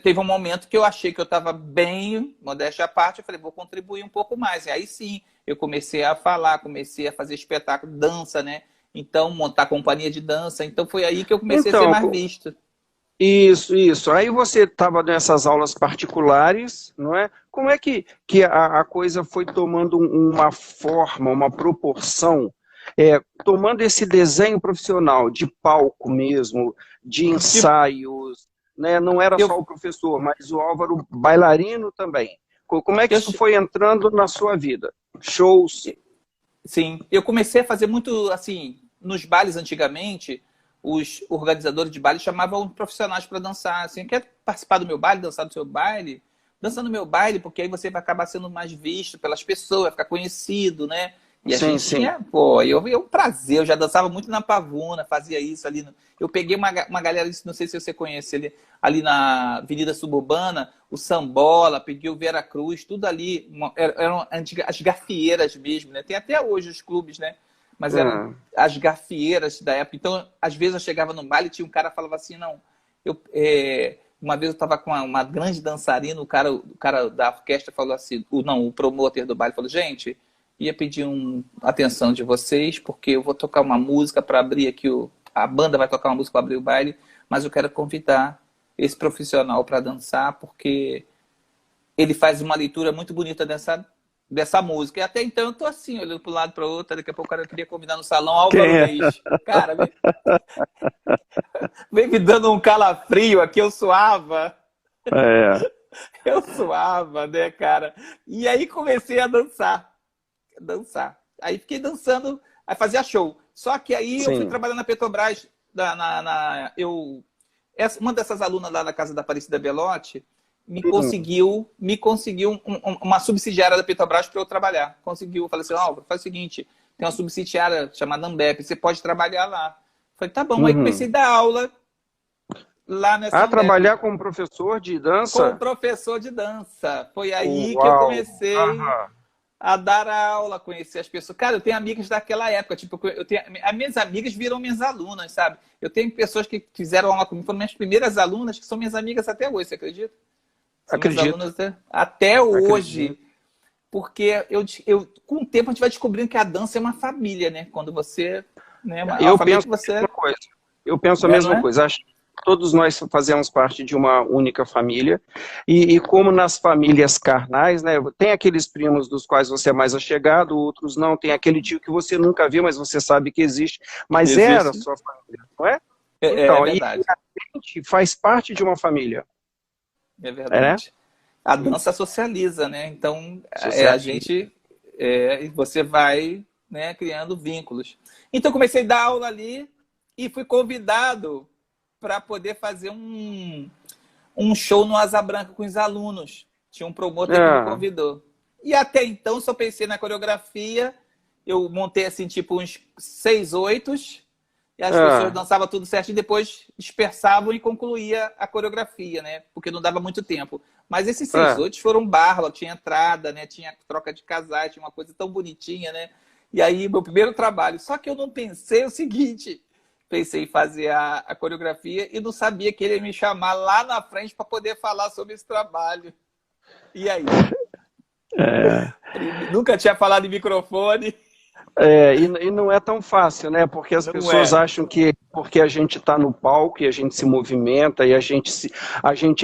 teve um momento que eu achei que eu estava bem, modéstia à parte, eu falei, vou contribuir um pouco mais. E aí sim, eu comecei a falar, comecei a fazer espetáculo, dança, né? Então, montar companhia de dança. Então, foi aí que eu comecei a ser Então, mais visto. isso. Aí você estava nessas aulas particulares, não é? Como é que a coisa foi tomando uma forma, uma proporção, tomando esse desenho profissional de palco mesmo, de Tipo, ensaios, né? Não era eu, só o professor, mas o Álvaro bailarino também. Como é que eu, isso foi entrando na sua vida? Shows? sim, eu comecei a fazer muito, assim, nos bailes antigamente, os organizadores de baile chamavam profissionais para dançar, assim, quer participar do meu baile, dançar do seu baile? Dança no meu baile, porque aí você vai acabar sendo mais visto pelas pessoas, vai ficar conhecido, né? E a Sim, gente sim. tinha, pô, eu um prazer, eu já dançava muito na Pavuna, fazia isso ali. Eu peguei uma galera, não sei se você conhece, ali na Avenida Suburbana, o Sambola, peguei o Vera Cruz, tudo ali, eram as gafieiras mesmo, né? Tem até hoje os clubes, né? Mas eram Ah, as gafieiras da época. Então, às vezes eu chegava no baile e tinha um cara que falava assim, não, uma vez eu estava com uma grande dançarina, o cara da orquestra falou assim, o promotor do baile falou, gente, ia pedir atenção de vocês, porque eu vou tocar uma música para abrir aqui, a banda vai tocar uma música para abrir o baile, mas eu quero convidar esse profissional para dançar, porque ele faz uma leitura muito bonita dessa música. E até então eu tô assim, olhando para um lado para o outro, daqui a pouco o cara queria convidar no salão quem Álvaro é? Reis. Cara, vem me dando um calafrio aqui, eu suava. É, Eu suava, né, cara? E aí comecei a dançar. Aí fiquei dançando, aí fazia show. Só que aí eu fui sim. trabalhar na Petrobras, uma dessas alunas lá da casa da Aparecida Belotti Hum, me conseguiu uma subsidiária da Petrobras para eu trabalhar. Conseguiu, eu falei assim, Álvaro, faz o seguinte, tem uma subsidiária chamada Ambep, você pode trabalhar lá. Eu falei, tá bom. Aí comecei a uhum. dar aula lá nessa Ah, Ambep trabalhar como professor de com o dança? professor de dança. Foi aí que eu Uau! comecei Aham. a dar aula, conhecer as pessoas. Cara, eu tenho amigas daquela época, tipo, as minhas amigas viram minhas alunas, sabe? Eu tenho pessoas que fizeram aula comigo, foram minhas primeiras alunas, que são minhas amigas até hoje, você acredita? São minhas Acredito, alunas até hoje, acredito. porque com o tempo a gente vai descobrindo que a dança é uma família, né? Quando você, né, uma Eu família penso que a mesma você, coisa. Eu penso a né, não mesma é? coisa. Acho que todos nós fazemos parte de uma única família. E como nas famílias carnais, né? Tem aqueles primos dos quais você é mais achegado, outros não. Tem aquele tio que você nunca viu, mas você sabe que existe. Mas era Existe. sua família, não é? É Então, e verdade. a gente faz parte de uma família, É né? verdade. A dança socializa, né? Então, a Socializa. gente, você vai, né, criando vínculos. Então, comecei a dar aula ali e fui convidado para poder fazer um show no Asa Branca com os alunos. Tinha um promotor que me Ah, convidou. E até então, só pensei na coreografia. Eu montei, assim, tipo, uns 6 oitos e as pessoas ah, dançavam tudo certo e depois dispersavam e concluía a coreografia, né? Porque não dava muito tempo. Mas esses 6 ah. oitos foram barra, tinha entrada, né? Tinha troca de casais, tinha uma coisa tão bonitinha, né? E aí, meu primeiro trabalho. Só que eu não pensei o seguinte, pensei em fazer a coreografia e não sabia que ele ia me chamar lá na frente para poder falar sobre esse trabalho. E aí? É. Nunca tinha falado em microfone. E não é tão fácil, né? Porque as Não pessoas é. acham que porque a gente está no palco e a gente se movimenta e a gente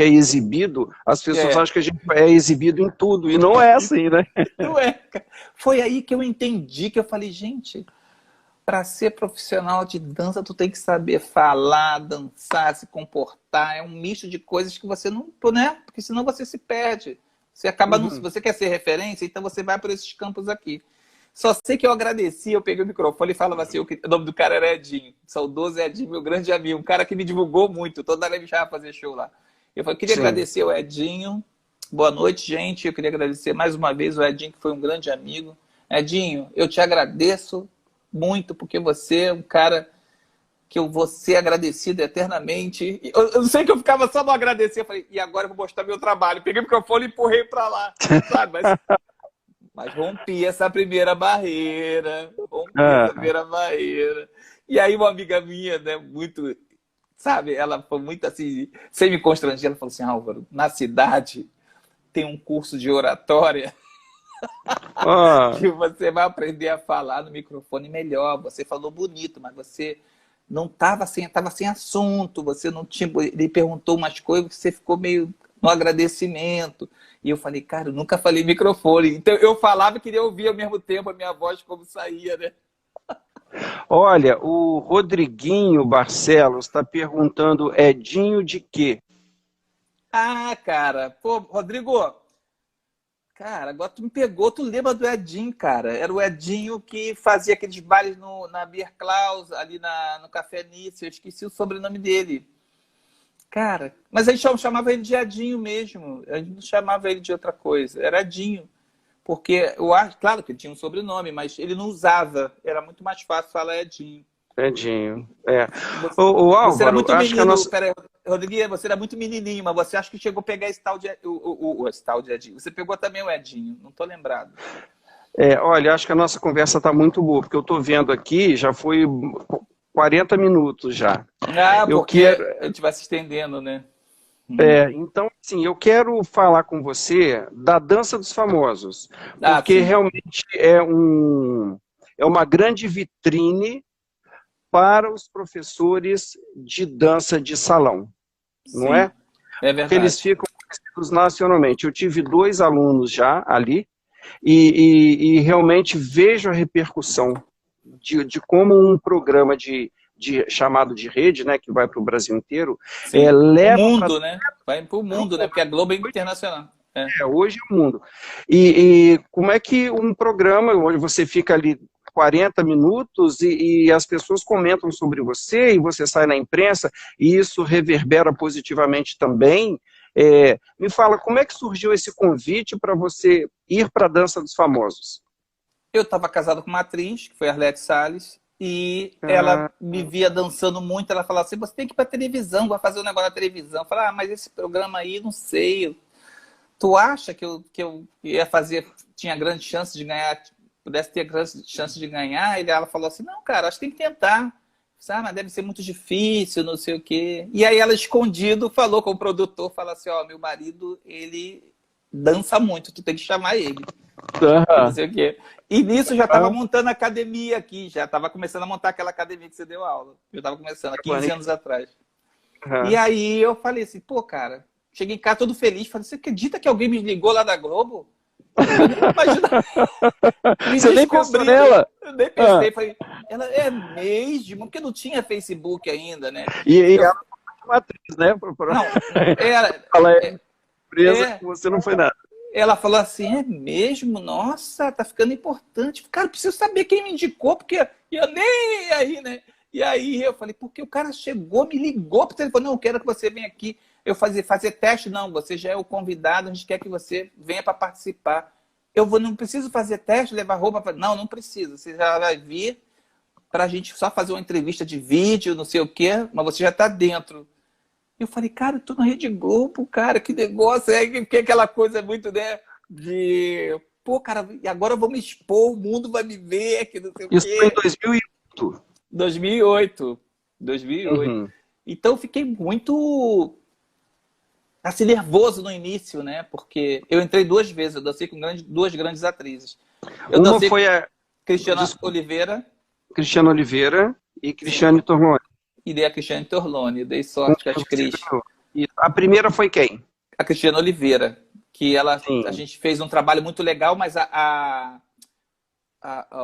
é exibido, as pessoas É. acham que a gente é exibido em tudo, e não é assim, né? Não é. Foi aí que eu entendi, que eu falei, gente, para ser profissional de dança, tu tem que saber falar, dançar, se comportar. É um misto de coisas que você não, né? Porque senão você se perde. Você acaba não, se Uhum. você quer ser referência, então você vai por esses campos aqui. Só sei que eu agradeci, eu peguei o microfone e falava assim, o nome do cara era Edinho, saudoso Edinho, meu grande amigo, um cara que me divulgou muito, toda hora ele me chamava pra fazer show lá. Eu falei, queria agradecer o Edinho, boa noite, gente, eu queria agradecer mais uma vez o Edinho, que foi um grande amigo. Edinho, eu te agradeço muito, porque você é um cara que eu vou ser agradecido eternamente. Eu não sei que eu ficava só no agradecer, eu falei, e agora eu vou mostrar meu trabalho. Peguei o microfone e empurrei pra lá, sabe? Mas rompi essa primeira barreira, E aí uma amiga minha, né, muito, sabe, ela foi muito assim, sem me constranger, ela falou assim, Álvaro, na cidade tem um curso de oratória que você vai aprender a falar no microfone melhor. Você falou bonito, mas você não estava sem assunto, você não tinha. Ele perguntou umas coisas, você ficou meio no agradecimento. E eu falei, cara, eu nunca falei microfone. Então eu falava e queria ouvir ao mesmo tempo a minha voz como saía, né? Olha, o Rodriguinho Barcelos está perguntando, Edinho de quê? Ah, cara, pô, Rodrigo, cara, agora tu me pegou, tu lembra do Edinho, cara? Era o Edinho que fazia aqueles bailes na Beer Klaus, ali no Café Nice, eu esqueci o sobrenome dele. Cara, mas a gente chamava ele de Edinho mesmo, a gente não chamava ele de outra coisa, era Edinho. Porque eu acho, claro que ele tinha um sobrenome, mas ele não usava, era muito mais fácil falar Edinho. Edinho, o Álvaro, você era muito acho menino, que a nossa... peraí, Rodriguinho, você era muito menininho, mas você acha que chegou a pegar esse tal de, esse tal de Edinho. Você pegou também o Edinho, não estou lembrado. Olha, acho que a nossa conversa está muito boa, porque eu estou vendo aqui, já foi 40 minutos já. Ah, porque a gente vai se estendendo, né? Então, assim, eu quero falar com você da Dança dos Famosos, porque realmente é uma grande vitrine para os professores de dança de salão, não é? É verdade. Porque eles ficam conhecidos nacionalmente. Eu tive 2 alunos já ali e realmente vejo a repercussão de como um programa chamado de rede, né, que vai para o Brasil inteiro, leva o mundo, né? Vai para o mundo, né? Porque a Globo é internacional. Hoje é o mundo. E como é que um programa, onde você fica ali 40 minutos e as pessoas comentam sobre você e você sai na imprensa e isso reverbera positivamente também. Me fala, como é que surgiu esse convite para você ir para a Dança dos Famosos? Eu estava casado com uma atriz, que foi a Arlete Salles, e ela me via dançando muito, ela falava assim, você tem que ir para televisão, vai fazer um negócio na televisão. Eu falava, mas esse programa aí, não sei, tu acha que eu ia fazer, tinha grande chance de ganhar, pudesse ter grande chance de ganhar? E ela falou assim, não, cara, acho que tem que tentar, sabe? Mas deve ser muito difícil, não sei o quê. E aí ela, escondido, falou com o produtor, falou assim, meu marido, ele dança muito, tu tem que chamar ele. Não sei o quê. E nisso já estava montando a academia aqui, já estava começando a montar aquela academia que você deu aula. Eu estava começando há 15 anos atrás. E aí eu falei assim, pô, cara, cheguei em casa todo feliz, falei, você acredita que alguém me ligou lá da Globo? Eu nem imaginava. Você nem pensou nela? Eu nem pensei, falei, ela é mesmo, porque não tinha Facebook ainda, né? E ela foi uma atriz, né? Não, ela é empresa, você não foi nada. Ela falou assim, é mesmo? Nossa, tá ficando importante. Cara, preciso saber quem me indicou, porque eu nem aí, né? E aí eu falei, porque o cara chegou, me ligou pro telefone, não, eu quero que você venha aqui. Eu fazer teste, não, você já é o convidado, a gente quer que você venha para participar. Não preciso fazer teste, levar roupa? Não, não precisa, você já vai vir para a gente só fazer uma entrevista de vídeo, não sei o quê, mas você já está dentro. Eu falei, cara, eu tô na Rede Globo, cara, que negócio, que aquela coisa muito, né, pô, cara, e agora eu vou me expor, o mundo vai me ver, que não sei o quê. Isso foi em 2008. 2008. Então eu fiquei muito assim, nervoso no início, né, porque eu entrei 2 vezes, eu dancei com 2 grandes atrizes. Uma foi a Cristiana Oliveira. Cristiana Oliveira e Cristiane Torloni. E dei a Cristiane Torloni, dei sorte com as Cris. A primeira foi quem? A Cristiane Oliveira, que a gente fez um trabalho muito legal, mas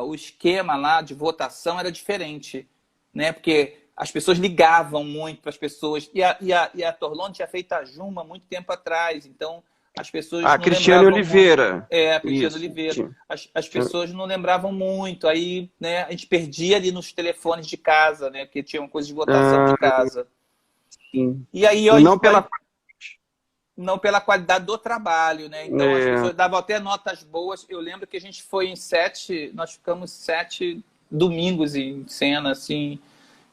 o esquema lá de votação era diferente, né? Porque as pessoas ligavam muito para as pessoas, e a Torloni tinha feito a Juma muito tempo atrás, então as pessoas A não Cristiane lembravam Oliveira. muito. É, a Cristiane Isso. Oliveira. As pessoas não lembravam muito. Aí, né, a gente perdia ali nos telefones de casa, né? Porque tinha uma coisa de votação de Ah, casa. sim. E aí, E não pela... não pela qualidade do trabalho, né? Então as É, pessoas davam até notas boas. Eu lembro que a gente foi em 7, nós ficamos 7 domingos em cena, assim,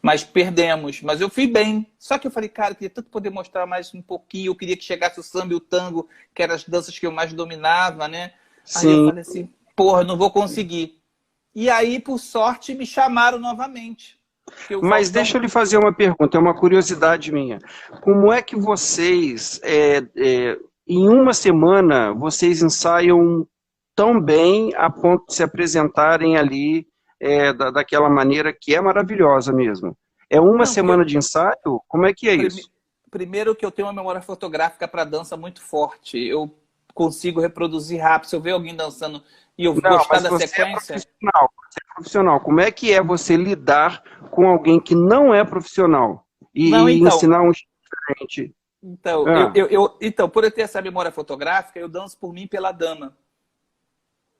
mas perdemos. Mas eu fui bem. Só que eu falei, cara, eu queria tanto poder mostrar mais um pouquinho. Eu queria que chegasse o samba e o tango, que eram as danças que eu mais dominava, né? Aí eu sim. falei assim, porra, não vou conseguir. E aí, por sorte, me chamaram novamente. Porque o Mas Faustão... deixa eu lhe fazer uma pergunta, é uma curiosidade minha. Como é que vocês, em uma semana, vocês ensaiam tão bem a ponto de se apresentarem ali daquela maneira que é maravilhosa mesmo? É uma Não, porque semana de ensaio? Como é que é isso? primeiro que eu tenho uma memória fotográfica para dança muito forte. Eu consigo reproduzir rápido. Se eu ver alguém dançando e eu Não, gostar mas da você é sequência... profissional, você é profissional. Como é que é você lidar com alguém que não é profissional Não, e então... ensinar um diferente? Então, Ah, então, por eu ter essa memória fotográfica, eu danço por mim e pela dama.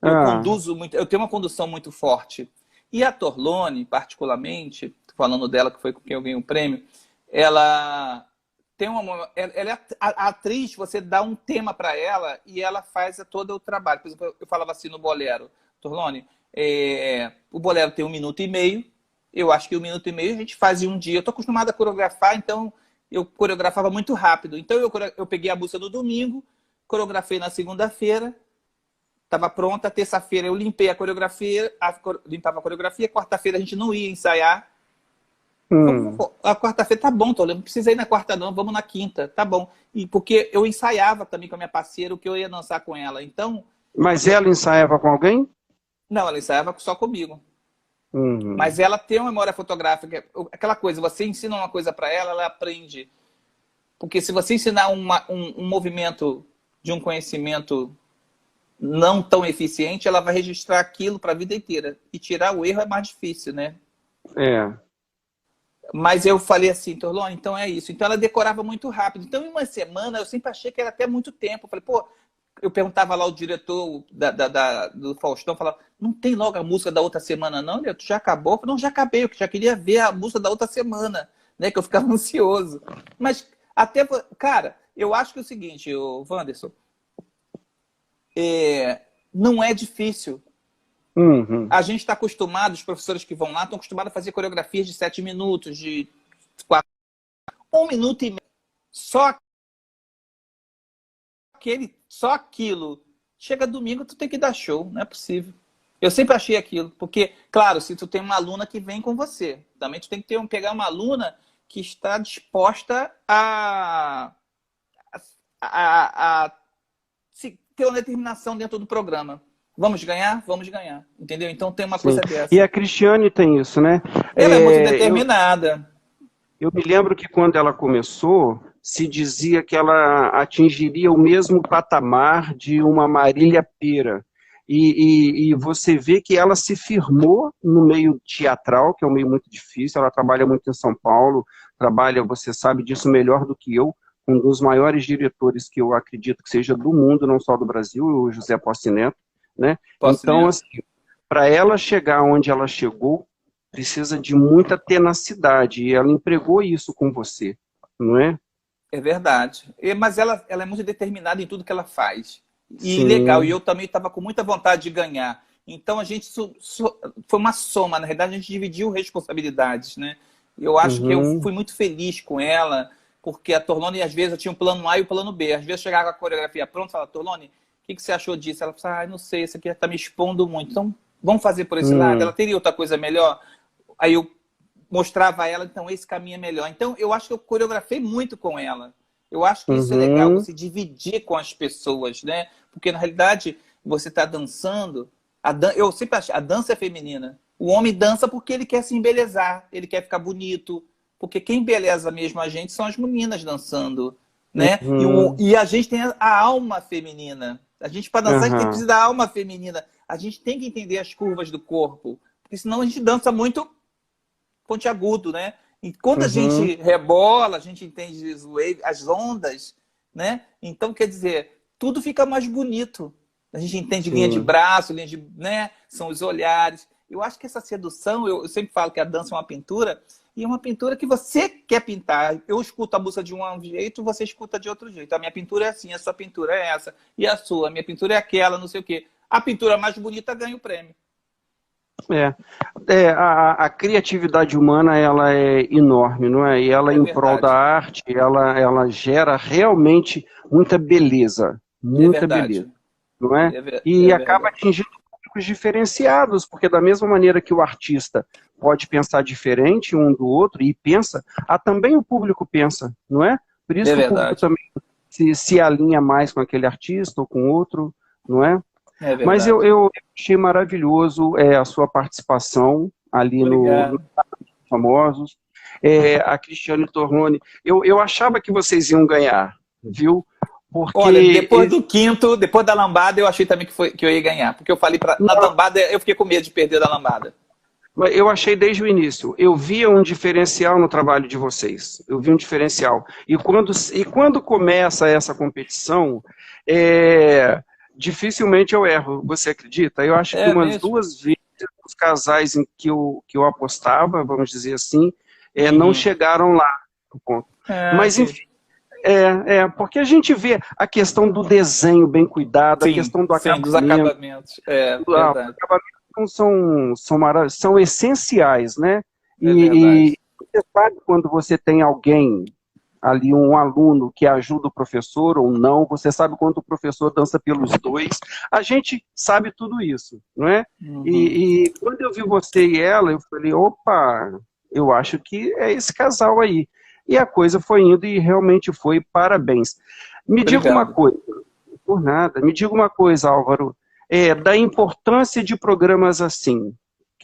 Eu ah, conduzo muito, eu tenho uma condução muito forte. E a Torlone, particularmente, falando dela, que foi com quem eu ganhei o prêmio, ela tem uma. Ela é a atriz, você dá um tema para ela e ela faz todo o trabalho. Por exemplo, eu falava assim no bolero, Torlone, o bolero tem 1 minuto e meio. Eu acho que 1 minuto e meio a gente faz em um dia. Eu estou acostumada a coreografar, então eu coreografava muito rápido. Então eu peguei a música no domingo, coreografei na segunda-feira. Estava pronta, terça-feira eu limpei a coreografia, limpava a coreografia, quarta-feira a gente não ia ensaiar. hum. A quarta-feira tá bom, Toledo, não precisa ir na quarta não, vamos na quinta, tá bom. E porque eu ensaiava também com a minha parceira o que eu ia dançar com ela. Então, Mas ela ensaiava com alguém? não, ela ensaiava só comigo. Uhum. Mas ela tem uma memória fotográfica, aquela coisa, você ensina uma coisa para ela, ela aprende. Porque se você ensinar um movimento de um conhecimento não tão eficiente, ela vai registrar aquilo para a vida inteira. E tirar o erro é mais difícil, né? É. Mas eu falei assim, Torlone, então é isso. Então ela decorava muito rápido. Então em uma semana eu sempre achei que era até muito tempo. Eu falei, pô, eu perguntava lá ao diretor do Faustão, falava, não tem logo a música da outra semana não? Tu já acabou? Eu falei, não, já acabei, eu já queria ver a música da outra semana, né? Que eu ficava ansioso. Mas até, cara, eu acho que é o seguinte, o Wanderson, não é difícil. Uhum. A gente está acostumado, os professores que vão lá estão acostumados a fazer coreografias de 7 minutos, de 4, 1 minuto e meio. Só aquilo. Chega domingo, tu tem que dar show, não é possível. Eu sempre achei aquilo, porque, claro, se tu tem uma aluna que vem com você, também tu tem que pegar uma aluna que está disposta a ter uma determinação dentro do programa. Vamos ganhar? Vamos ganhar. Entendeu? Então tem uma Sim. coisa E dessa. a Cristiane tem isso, né? Ela é muito determinada. Eu me lembro que quando ela começou, se dizia que ela atingiria o mesmo patamar de uma Marília Pêra. E você vê que ela se firmou no meio teatral, que é um meio muito difícil, ela trabalha muito em São Paulo, trabalha, você sabe disso melhor do que eu, um dos maiores diretores que eu acredito que seja do mundo, não só do Brasil, o José Posse Neto, né? Então, assim, para ela chegar onde ela chegou, precisa de muita tenacidade, e ela empregou isso com você, não é? É verdade. Mas ela é muito determinada em tudo que ela faz. E legal, e Sim. eu também estava com muita vontade de ganhar. Então a gente foi uma soma, na verdade a gente dividiu responsabilidades, né? Eu acho que eu Uhum. fui muito feliz com ela, porque a Torlone, às vezes, eu tinha um plano A e o plano B. Às vezes eu chegava com a coreografia pronta e falava, Torlone, o que você achou disso? Ela falava, não sei, isso aqui está me expondo muito. Então, vamos fazer por esse lado? Ela teria outra coisa melhor? Aí eu mostrava a ela, então esse caminho é melhor. Então, eu acho que eu coreografei muito com ela. Eu acho que isso é legal, Uhum. você dividir com as pessoas, né? Porque, na realidade, você está dançando... Eu sempre achei, a dança é feminina. O homem dança porque ele quer se embelezar, ele quer ficar bonito. Porque quem embeleza mesmo a gente são as meninas dançando, né? Uhum. E a gente tem a alma feminina. A gente, para dançar, a gente Uhum. precisa da alma feminina. A gente tem que entender as curvas do corpo. Porque senão a gente dança muito pontiagudo, né? E quando a Uhum. gente rebola, a gente entende as ondas, né? Então, quer dizer, tudo fica mais bonito. A gente entende Sim. linha de braço, linha de, né? São os olhares. Eu acho que essa sedução, eu sempre falo que a dança é uma pintura, e é uma pintura que você quer pintar. Eu escuto a música de um jeito, você escuta de outro jeito. A minha pintura é assim, a sua pintura é essa, e a sua, a minha pintura é aquela, não sei o quê. A pintura mais bonita ganha o prêmio. A criatividade humana, ela é enorme, não é? E ela, em prol da arte, ela gera realmente muita beleza, muita beleza, não é? E acaba atingindo públicos diferenciados, porque da mesma maneira que o artista pode pensar diferente um do outro, e pensa, também o público pensa, não é? Por isso que o público também se alinha mais com aquele artista ou com outro, não é? Mas eu achei maravilhoso a sua participação ali no Famosos. A Cristiane Torlone, eu achava que vocês iam ganhar, viu? Porque... Olha, depois do quinto, depois da lambada, eu achei também que eu ia ganhar. Porque eu falei, na lambada, eu fiquei com medo de perder da lambada. Eu achei desde o início. Eu via um diferencial no trabalho de vocês. Eu vi um diferencial. E quando começa essa competição, dificilmente eu erro. Você acredita? Eu acho que umas mesmo? 2 vezes os casais em que eu apostava, vamos dizer assim, não chegaram lá no ponto. Mas, enfim, porque a gente vê a questão do desenho bem cuidado, a questão do acabamento. Dos acabamentos. Verdade. São essenciais, né? E você sabe quando você tem alguém ali, um aluno que ajuda o professor ou não, você sabe quando o professor dança pelos dois, a gente sabe tudo isso, não é? E quando eu vi você e ela, eu falei, opa, eu acho que é esse casal aí. E a coisa foi indo e realmente foi, parabéns. Me diga uma coisa, por nada, me diga uma coisa, Álvaro, da importância de programas assim, o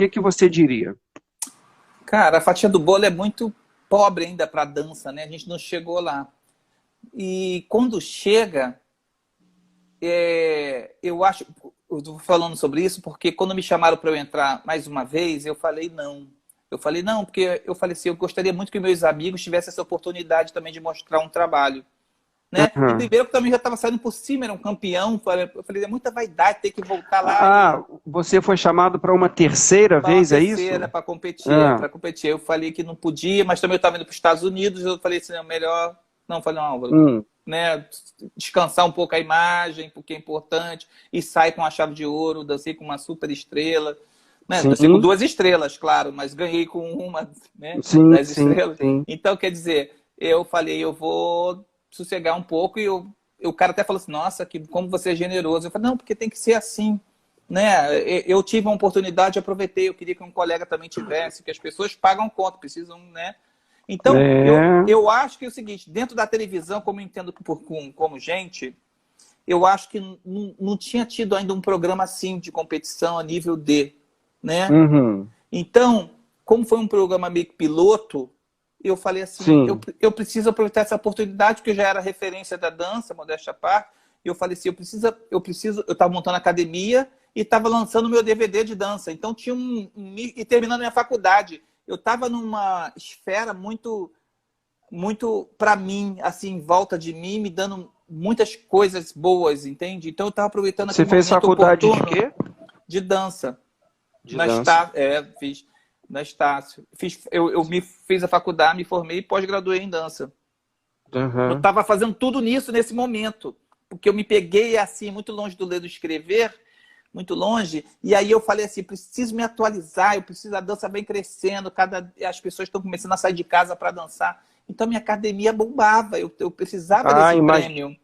que você diria? Cara, a fatia do bolo é muito pobre ainda para dança, né? A gente não chegou lá. E quando chega, eu acho... Eu estou falando sobre isso porque quando me chamaram para eu entrar mais uma vez, eu falei não. Eu falei não, porque eu falei assim, eu gostaria muito que meus amigos tivessem essa oportunidade também de mostrar um trabalho. Né? E primeiro que também já estava saindo por cima, era um campeão. Eu falei, é muita vaidade ter que voltar lá. Você foi chamado para uma terceira vez, é isso? Para competir, Eu falei que não podia, mas também eu estava indo para os Estados Unidos, eu falei assim, melhor... Não, eu falei, não, Álvaro, né? Descansar um pouco a imagem, porque é importante, e sair com a chave de ouro, dancei com uma super estrela. Né? Dancei com 2 estrelas, claro, mas ganhei com uma, né? 10 estrelas. Então, quer dizer, eu falei, eu vou... sossegar um pouco, e o cara até falou assim, nossa, como você é generoso. Eu falei, não, porque tem que ser assim, né? Eu tive uma oportunidade, aproveitei, eu queria que um colega também tivesse, que as pessoas pagam conta, precisam, né? Então, eu acho que é o seguinte, dentro da televisão, como eu entendo como gente, eu acho que não tinha tido ainda um programa assim de competição a nível D, né? Então, como foi um programa meio que piloto, eu falei assim, eu preciso aproveitar essa oportunidade, porque eu já era referência da dança, modéstia à parte, e eu falei assim, eu estava montando academia e estava lançando meu DVD de dança, então tinha e terminando minha faculdade, eu estava numa esfera muito, muito para mim, assim, em volta de mim, me dando muitas coisas boas, entende? Então eu estava aproveitando aquele momento oportuno. Você fez faculdade de quê? De dança. De dança? Fiz. Na Estácio. Eu fiz a faculdade, me formei e pós-graduei em dança. Eu estava fazendo tudo nisso nesse momento, porque eu me peguei assim, muito longe do ler do escrever, muito longe, e aí eu falei assim, preciso me atualizar, a dança vem crescendo, as pessoas estão começando a sair de casa para dançar, então minha academia bombava, eu precisava desse prêmio.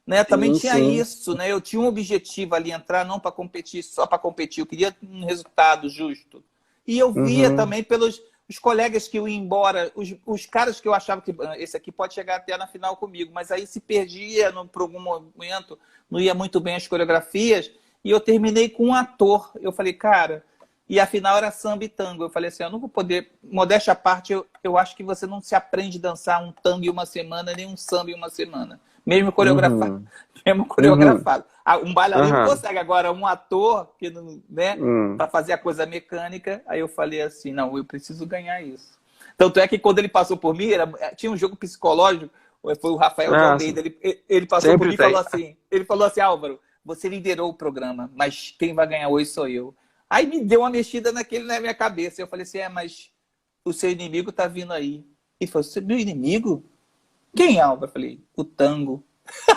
Né? Também tinha isso, né? Eu tinha um objetivo ali, entrar não para competir, só para competir, eu queria um resultado justo. E eu via também pelos os colegas que iam embora, os caras que eu achava que esse aqui pode chegar até na final comigo, mas aí se perdia por algum momento, não ia muito bem as coreografias, e eu terminei com um ator. Eu falei, cara, e a final era samba e tango. Eu falei assim, eu não vou poder, modéstia à parte, eu acho que você não se aprende a dançar um tango em uma semana, nem um samba em uma semana. Mesmo coreografado. Um bailarino consegue, agora um ator, que, né, para fazer a coisa mecânica, aí eu falei assim, não, eu preciso ganhar isso. Tanto é que quando ele passou por mim, tinha um jogo psicológico, Foi o Rafael de Almeida. Ele passou por mim e falou assim, Álvaro, você liderou o programa, mas quem vai ganhar hoje sou eu. Aí me deu uma mexida na minha cabeça. Eu falei assim, mas o seu inimigo tá vindo aí. Ele falou, meu inimigo? Quem, Álvaro? Eu falei, o tango.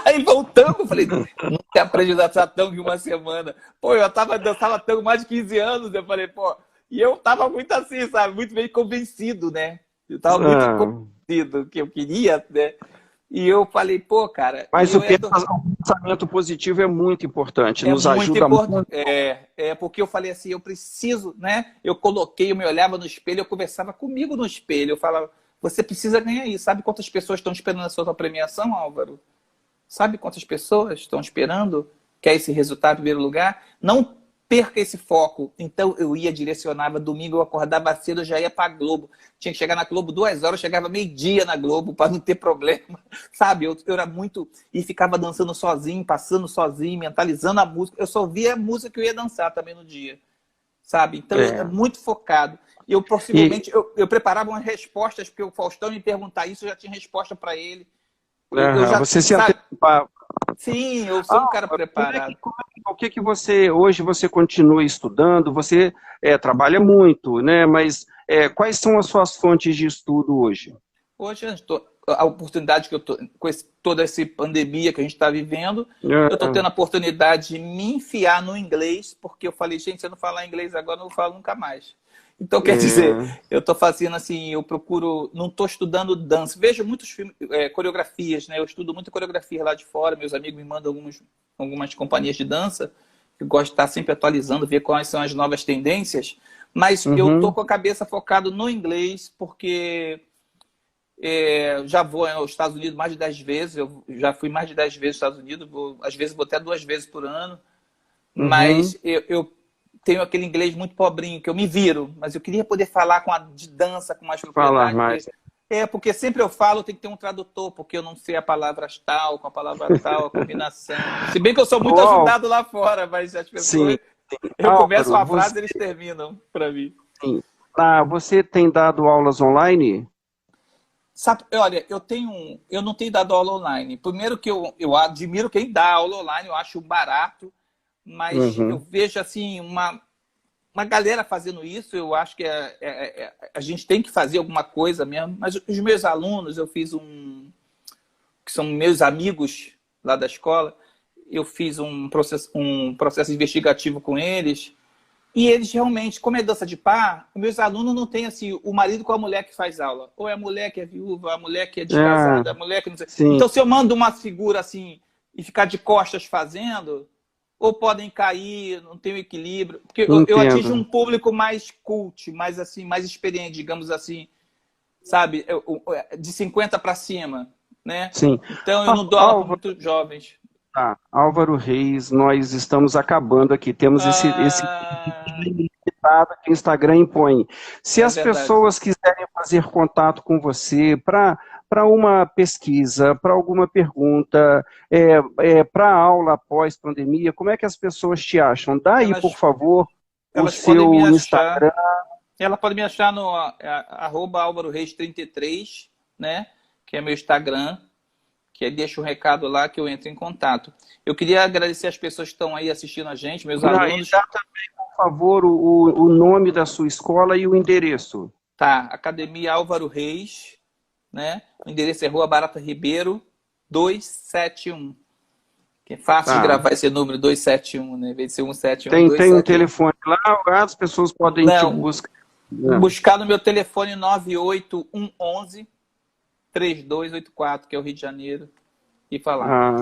Aí ele falou, o tango? Eu falei, nunca aprendi a dançar tango em uma semana. Pô, eu dançava tango mais de 15 anos. Eu falei, pô, e eu tava muito assim, sabe? Muito bem convencido, né? Eu tava muito convencido que eu queria, né? E eu falei, pô, cara... Mas o pensamento positivo é muito importante, nos ajuda muito. Porque eu falei assim, eu preciso, né? Eu me olhava no espelho, eu conversava comigo no espelho. Eu falava, você precisa ganhar isso. Sabe quantas pessoas estão esperando a sua premiação, Álvaro? Sabe quantas pessoas estão esperando que é esse resultado em primeiro lugar? Não perca esse foco. Então eu direcionava, domingo eu acordava cedo, eu já ia para a Globo. Tinha que chegar na Globo 2 horas, eu chegava meio-dia na Globo para não ter problema. Sabe, eu era muito... E ficava dançando sozinho, passando sozinho, mentalizando a música. Eu só via a música que eu ia dançar também no dia. Sabe? Então eu era muito focado. E eu possivelmente, eu preparava umas respostas, porque o Faustão me perguntar isso, eu já tinha resposta para ele. Você se antecipava. Sim, eu sou um cara preparado. O que você hoje você continua estudando? Você trabalha muito, né? Mas quais são as suas fontes de estudo hoje? Hoje a oportunidade que eu tô com toda essa pandemia que a gente está vivendo, eu estou tendo a oportunidade de me enfiar no inglês, porque eu falei, gente, se eu não falar inglês agora, eu não falo nunca mais. Então, quer dizer, eu estou fazendo assim, eu procuro, não estou estudando dança. Vejo muitos filmes, coreografias, né? Eu estudo muita coreografia lá de fora, meus amigos me mandam algumas companhias de dança, que eu gosto de estar sempre atualizando, ver quais são as novas tendências, mas eu estou com a cabeça focada no inglês, porque já vou aos Estados Unidos mais de 10 vezes, eu já fui mais de 10 vezes aos Estados Unidos, às vezes vou até 2 vezes por ano, mas eu tenho aquele inglês muito pobrinho, que eu me viro, mas eu queria poder falar de dança com mais propriedade. Falar mais. Porque sempre eu falo, tem que ter um tradutor, porque eu não sei a palavra tal, com a palavra tal, a combinação. Se bem que eu sou muito ajudado lá fora, mas as pessoas... Eu começo uma frase, eles terminam para mim. Sim. Você tem dado aulas online? Sabe, olha, eu não tenho dado aula online. Primeiro que eu admiro quem dá aula online, eu acho barato, mas eu vejo assim uma galera fazendo isso. Eu acho que a gente tem que fazer alguma coisa mesmo. Mas os meus alunos, eu fiz que são meus amigos lá da escola, eu fiz um processo investigativo com eles, e eles realmente, como é dança de par, meus alunos não têm assim, o marido com a mulher que faz aula. Ou é a mulher que é viúva, a mulher que é descasada, a mulher que não sei. Sim. Então, se eu mando uma figura assim e ficar de costas fazendo, ou podem cair, não tem o equilíbrio. Porque eu atingo um público mais cult, mais assim, mais experiente, digamos assim, sabe? De 50 para cima, né? Sim. Então eu não dou aula para muito jovens. Álvaro Reis, nós estamos acabando aqui. Temos esse limitado que o Instagram impõe. Se as pessoas quiserem fazer contato com você para uma pesquisa, para alguma pergunta, para aula após pandemia, como é que as pessoas te acham? Dá aí, por favor, o seu Instagram. Ela pode me achar no @AlvaroReis33, né? Que é meu Instagram, que deixa um recado lá que eu entro em contato. Eu queria agradecer as pessoas que estão aí assistindo a gente, meus alunos. Dá também, por favor, o nome da sua escola e o endereço. Tá, Academia Álvaro Reis, né? O endereço é Rua Barata Ribeiro, 271. Que é fácil de gravar esse número, 271, né? Em vez de ser 171. Tem um telefone lá, as pessoas podem te buscar. Buscar no meu telefone 98111-3284, que é o Rio de Janeiro, e falar.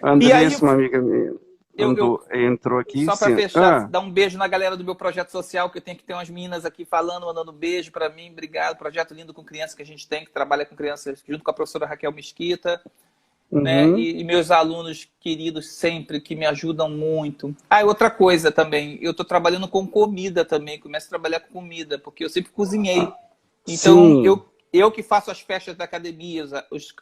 Andressa, uma amiga minha, entrou aqui. Só para fechar, dar um beijo na galera do meu projeto social, que eu tenho que ter umas meninas aqui falando, mandando beijo para mim. Obrigado. Projeto lindo com crianças que a gente tem, que trabalha com crianças, junto com a professora Raquel Mesquita. Né? E meus alunos queridos sempre, que me ajudam muito. E outra coisa também, eu estou trabalhando com comida também, começo a trabalhar com comida, porque eu sempre cozinhei. Então, eu que faço as festas da academia,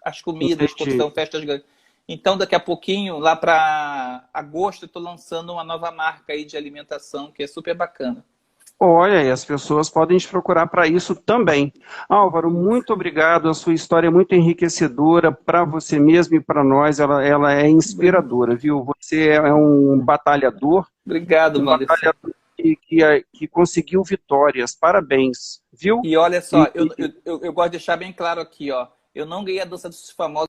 as comidas, quando são festas grandes. Então, daqui a pouquinho, lá para agosto, eu estou lançando uma nova marca aí de alimentação, que é super bacana. Olha, e as pessoas podem te procurar para isso também. Álvaro, muito obrigado. A sua história é muito enriquecedora para você mesmo e para nós. Ela é inspiradora, viu? Você é um batalhador, Obrigado, um Maurício. batalhador que conseguiu vitórias. Parabéns, viu? E olha só, E, eu gosto de deixar bem claro aqui, ó. Eu não ganhei a dança dos famosos